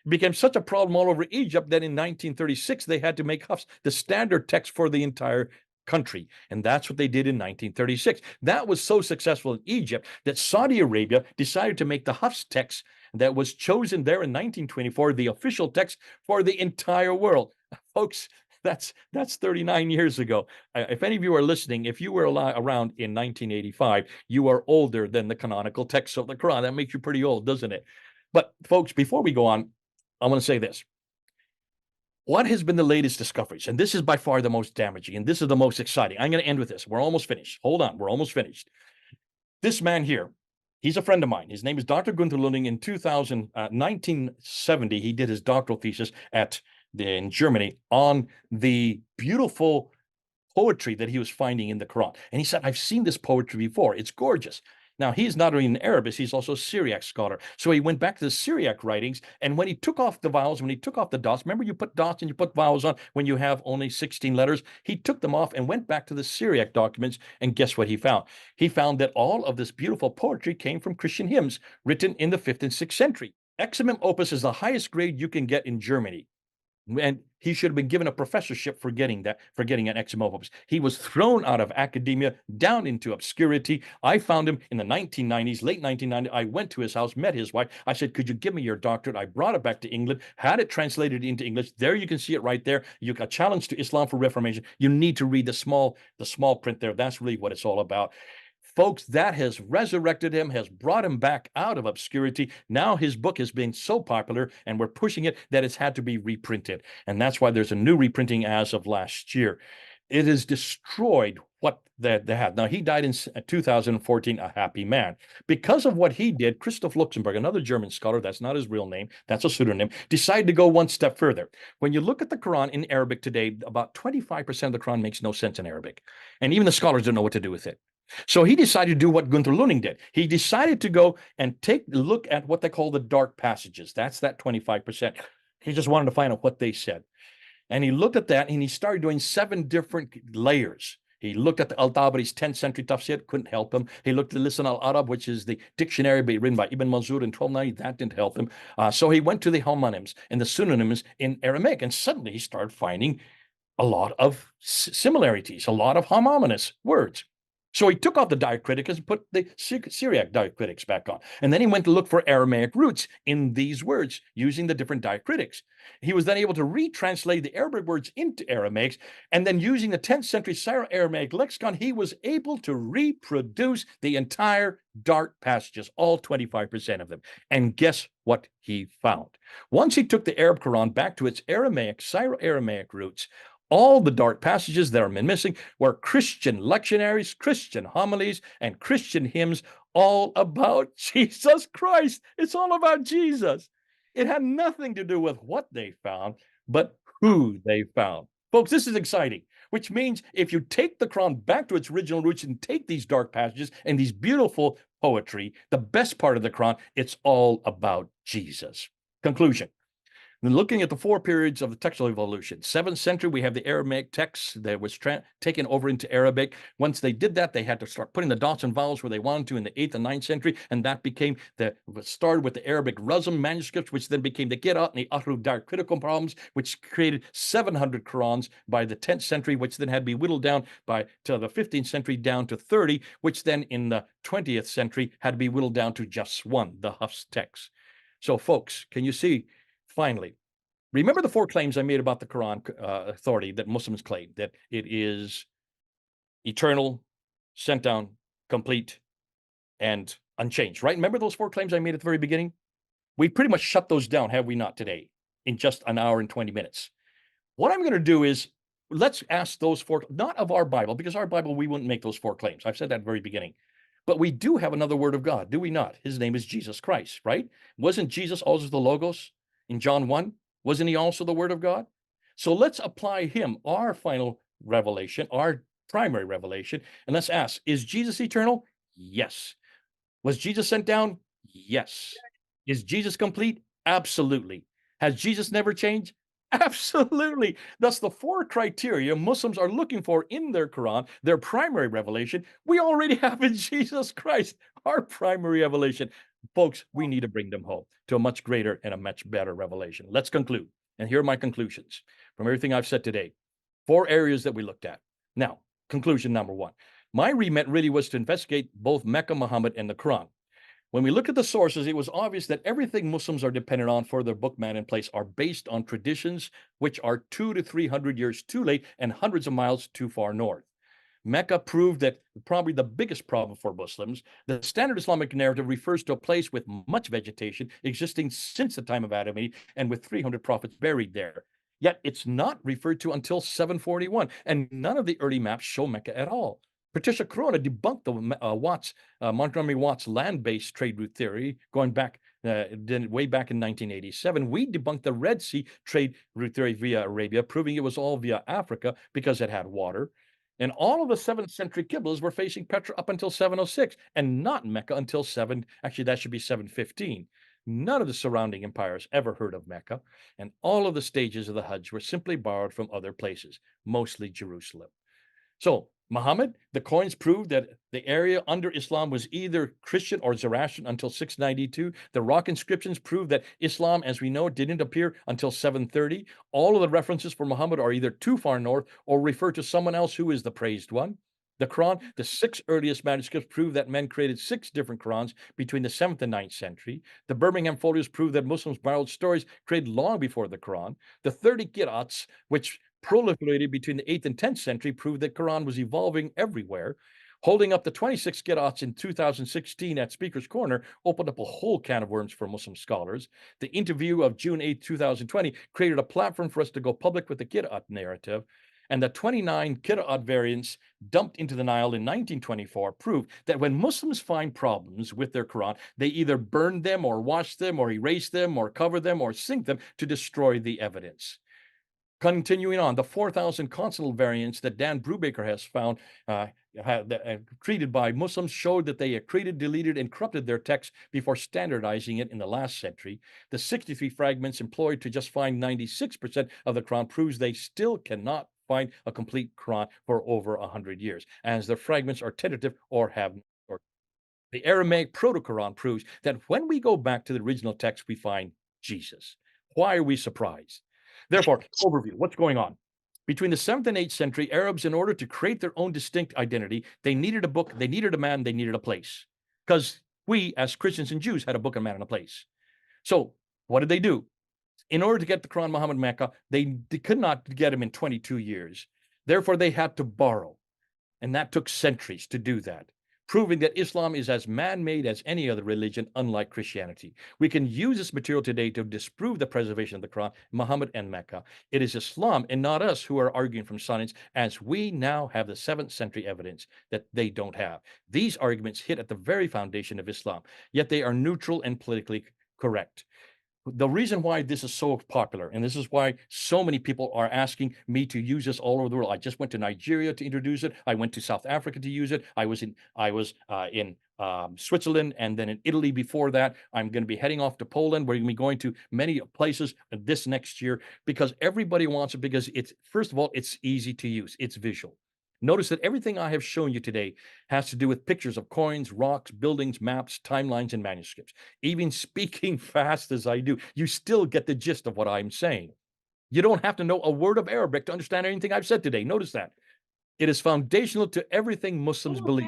It became such a problem all over Egypt that in 1936, they had to make Hafs the standard text for the entire country. And that's what they did in 1936. That was so successful in Egypt that Saudi Arabia decided to make the Hafs text that was chosen there in 1924 the official text for the entire world. Folks, that's 39 years ago. If any of you are listening, if you were around in 1985, you are older than the canonical text of the Quran. That makes you pretty old, doesn't it? But folks, before we go on, I want to say this. What has been the latest discoveries? And this is by far the most damaging, and this is the most exciting. I'm going to end with this. We're almost finished. Hold on. We're almost finished. This man here, he's a friend of mine. His name is Dr. Gunther Lunding. In 1970, he did his doctoral thesis in Germany on the beautiful poetry that he was finding in the Quran. And he said, I've seen this poetry before. It's gorgeous. Now, he's not only an Arabist, he's also a Syriac scholar. So he went back to the Syriac writings, and when he took off the vowels, when he took off the dots, remember you put dots and you put vowels on when you have only 16 letters? He took them off and went back to the Syriac documents, and guess what he found? He found that all of this beautiful poetry came from Christian hymns written in the 5th and 6th century. Eximum opus is the highest grade you can get in Germany. And he should have been given a professorship for getting an eximum opus. He was thrown out of academia down into obscurity. I found him in the 1990s, late 1990s. I went to his house, met his wife. I said, could you give me your doctorate? I brought it back to England, had it translated into English. There you can see it right there. You got a challenge to Islam for Reformation. You need to read the small print there. That's really what it's all about. Folks, that has resurrected him, has brought him back out of obscurity. Now his book is being so popular, and we're pushing it, that it's had to be reprinted. And that's why there's a new reprinting as of last year. It has destroyed what they had. Now, he died in 2014, a happy man. Because of what he did, Christoph Luxemburg, another German scholar, that's not his real name, that's a pseudonym, decided to go one step further. When you look at the Quran in Arabic today, about 25% of the Quran makes no sense in Arabic. And even the scholars don't know what to do with it. So he decided to do what Gunther Luning did. He decided to go and take a look at what they call the dark passages. That's that 25%. He just wanted to find out what they said. And he looked at that, and he started doing 7 different layers. He looked at the Al-Tabari's 10th century tafsir, couldn't help him. He looked at Lisan al-Arab, which is the dictionary written by Ibn Manzur in 1290. That didn't help him. So he went to the homonyms and the synonyms in Aramaic, and suddenly he started finding a lot of similarities, a lot of homonomous words. So he took off the diacritics and put the Syriac diacritics back on. And then he went to look for Aramaic roots in these words using the different diacritics. He was then able to retranslate the Arabic words into Aramaic. And then using the 10th century Syro-Aramaic lexicon, he was able to reproduce the entire dark passages, all 25% of them. And guess what he found? Once he took the Arab Quran back to its Aramaic, Syro-Aramaic roots, all the dark passages that are missing were Christian lectionaries, Christian homilies, and Christian hymns, all about Jesus Christ. It's all about Jesus. It had nothing to do with what they found, but who they found. Folks, this is exciting, which means if you take the Quran back to its original roots and take these dark passages and these beautiful poetry, the best part of the Quran, it's all about Jesus. Conclusion. Then looking at the 4 periods of the textual evolution, 7th century, we have the Aramaic text that was taken over into Arabic. Once they did that, they had to start putting the dots and vowels where they wanted to in the 8th and 9th century, and that became started with the Arabic Razm manuscripts, which then became the Qira'at and the Ahruf diacritical problems, which created 700 Qurans by the 10th century, which then had to be whittled down to the 15th century down to 30, which then in the 20th century had to be whittled down to just 1, the Hafs text. So, folks, can you see? Finally, remember the 4 claims I made about the Quran authority that Muslims claim, that it is eternal, sent down, complete, and unchanged, right? Remember those 4 claims I made at the very beginning? We pretty much shut those down, have we not, today, in just an hour and 20 minutes. What I'm going to do is, let's ask those 4, not of our Bible, because our Bible, we wouldn't make those 4 claims. I've said that at the very beginning. But we do have another word of God, do we not? His name is Jesus Christ, right? Wasn't Jesus also the Logos in John 1? Wasn't he also the Word of God? So let's apply him, our final revelation, our primary revelation, and let's ask, is Jesus eternal? Yes. Was Jesus sent down? Yes. Is Jesus complete? Absolutely. Has Jesus never changed? Absolutely. Thus, the 4 criteria Muslims are looking for in their Quran, their primary revelation, we already have in Jesus Christ, our primary revelation. Folks, we need to bring them home to a much greater and a much better revelation. Let's conclude. And here are my conclusions from everything I've said today. 4 areas that we looked at. Now, conclusion number 1. My remit really was to investigate both Mecca, Muhammad, and the Quran. When we look at the sources, it was obvious that everything Muslims are dependent on for their book, man, and place are based on traditions which are 200 to 300 years too late and hundreds of miles too far north. Mecca proved that probably the biggest problem for Muslims, the standard Islamic narrative refers to a place with much vegetation existing since the time of Adam and Eve and with 300 prophets buried there. Yet it's not referred to until 741, and none of the early maps show Mecca at all. Patricia Corona debunked the Montgomery Watt's land-based trade route theory going back way back in 1987. We debunked the Red Sea trade route theory via Arabia, proving it was all via Africa because it had water. And all of the 7th century Qiblas were facing Petra up until 706 and not Mecca until 7, actually, that should be 715. None of the surrounding empires ever heard of Mecca, and all of the stages of the Hajj were simply borrowed from other places, mostly Jerusalem. So, Muhammad, the coins prove that the area under Islam was either Christian or Zoroastrian until 692. The rock inscriptions prove that Islam, as we know it, didn't appear until 730. All of the references for Muhammad are either too far north or refer to someone else who is the praised one. The Quran, the 6 earliest manuscripts prove that men created 6 different Qurans between the 7th and 9th century. The Birmingham folios prove that Muslims borrowed stories created long before the Quran. The 30 qira'ats, which proliferated between the 8th and 10th century, proved that Quran was evolving everywhere. Holding up the 26 qira'ats in 2016 at Speaker's Corner opened up a whole can of worms for Muslim scholars. The interview of June 8, 2020 created a platform for us to go public with the qira'at narrative. And the 29 qira'at variants dumped into the Nile in 1924 proved that when Muslims find problems with their Quran, they either burn them or wash them or erase them or cover them or sink them to destroy the evidence. Continuing on, the 4,000 consonant variants that Dan Brubaker has found created by Muslims showed that they accreted, deleted, and corrupted their text before standardizing it in the last century. The 63 fragments employed to just find 96% of the Quran proves they still cannot find a complete Quran for over 100 years, as the fragments are tentative or have. Or the Aramaic Proto-Quran proves that when we go back to the original text, we find Jesus. Why are we surprised? Therefore, overview, what's going on? Between the 7th and 8th century, Arabs, in order to create their own distinct identity, they needed a book, they needed a man, they needed a place. Because we, as Christians and Jews, had a book, a man, and a place. So what did they do? In order to get the Quran Muhammad Mecca, they could not get him in 22 years. Therefore, they had to borrow. And that took centuries to do that, proving that Islam is as man-made as any other religion, unlike Christianity. We can use this material today to disprove the preservation of the Quran, Muhammad, and Mecca. It is Islam and not us who are arguing from science, as we now have the 7th century evidence that they don't have. These arguments hit at the very foundation of Islam, yet they are neutral and politically correct. The reason why this is so popular, and this is why so many people are asking me to use this all over the world. I just went to Nigeria to introduce it. I went to South Africa to use it. I was in Switzerland and then in Italy before that. I'm going to be heading off to Poland. We're going to be going to many places this next year because everybody wants it, because it's, first of all, it's easy to use. It's visual. Notice that everything I have shown you today has to do with pictures of coins, rocks, buildings, maps, timelines, and manuscripts. Even speaking fast as I do, you still get the gist of what I'm saying. You don't have to know a word of Arabic to understand anything I've said today. Notice that. It is foundational to everything Muslims believe.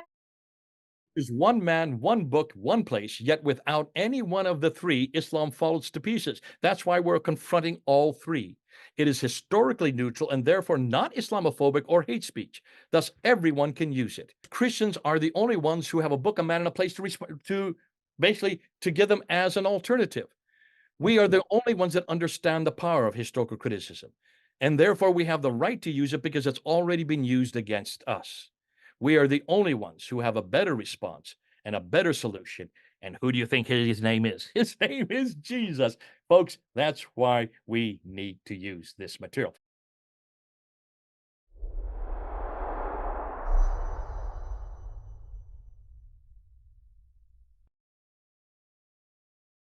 There's one man, one book, one place, yet without any one of the three, Islam falls to pieces. That's why we're confronting all three. It is historically neutral and therefore not Islamophobic or hate speech. Thus, everyone can use it. Christians are the only ones who have a book, a man, and a place to basically to give them as an alternative. We are the only ones that understand the power of historical criticism, and therefore we have the right to use it because it's already been used against us. We are the only ones who have a better response and a better solution. And who do you think his name is? His name is Jesus. Folks, that's why we need to use this material.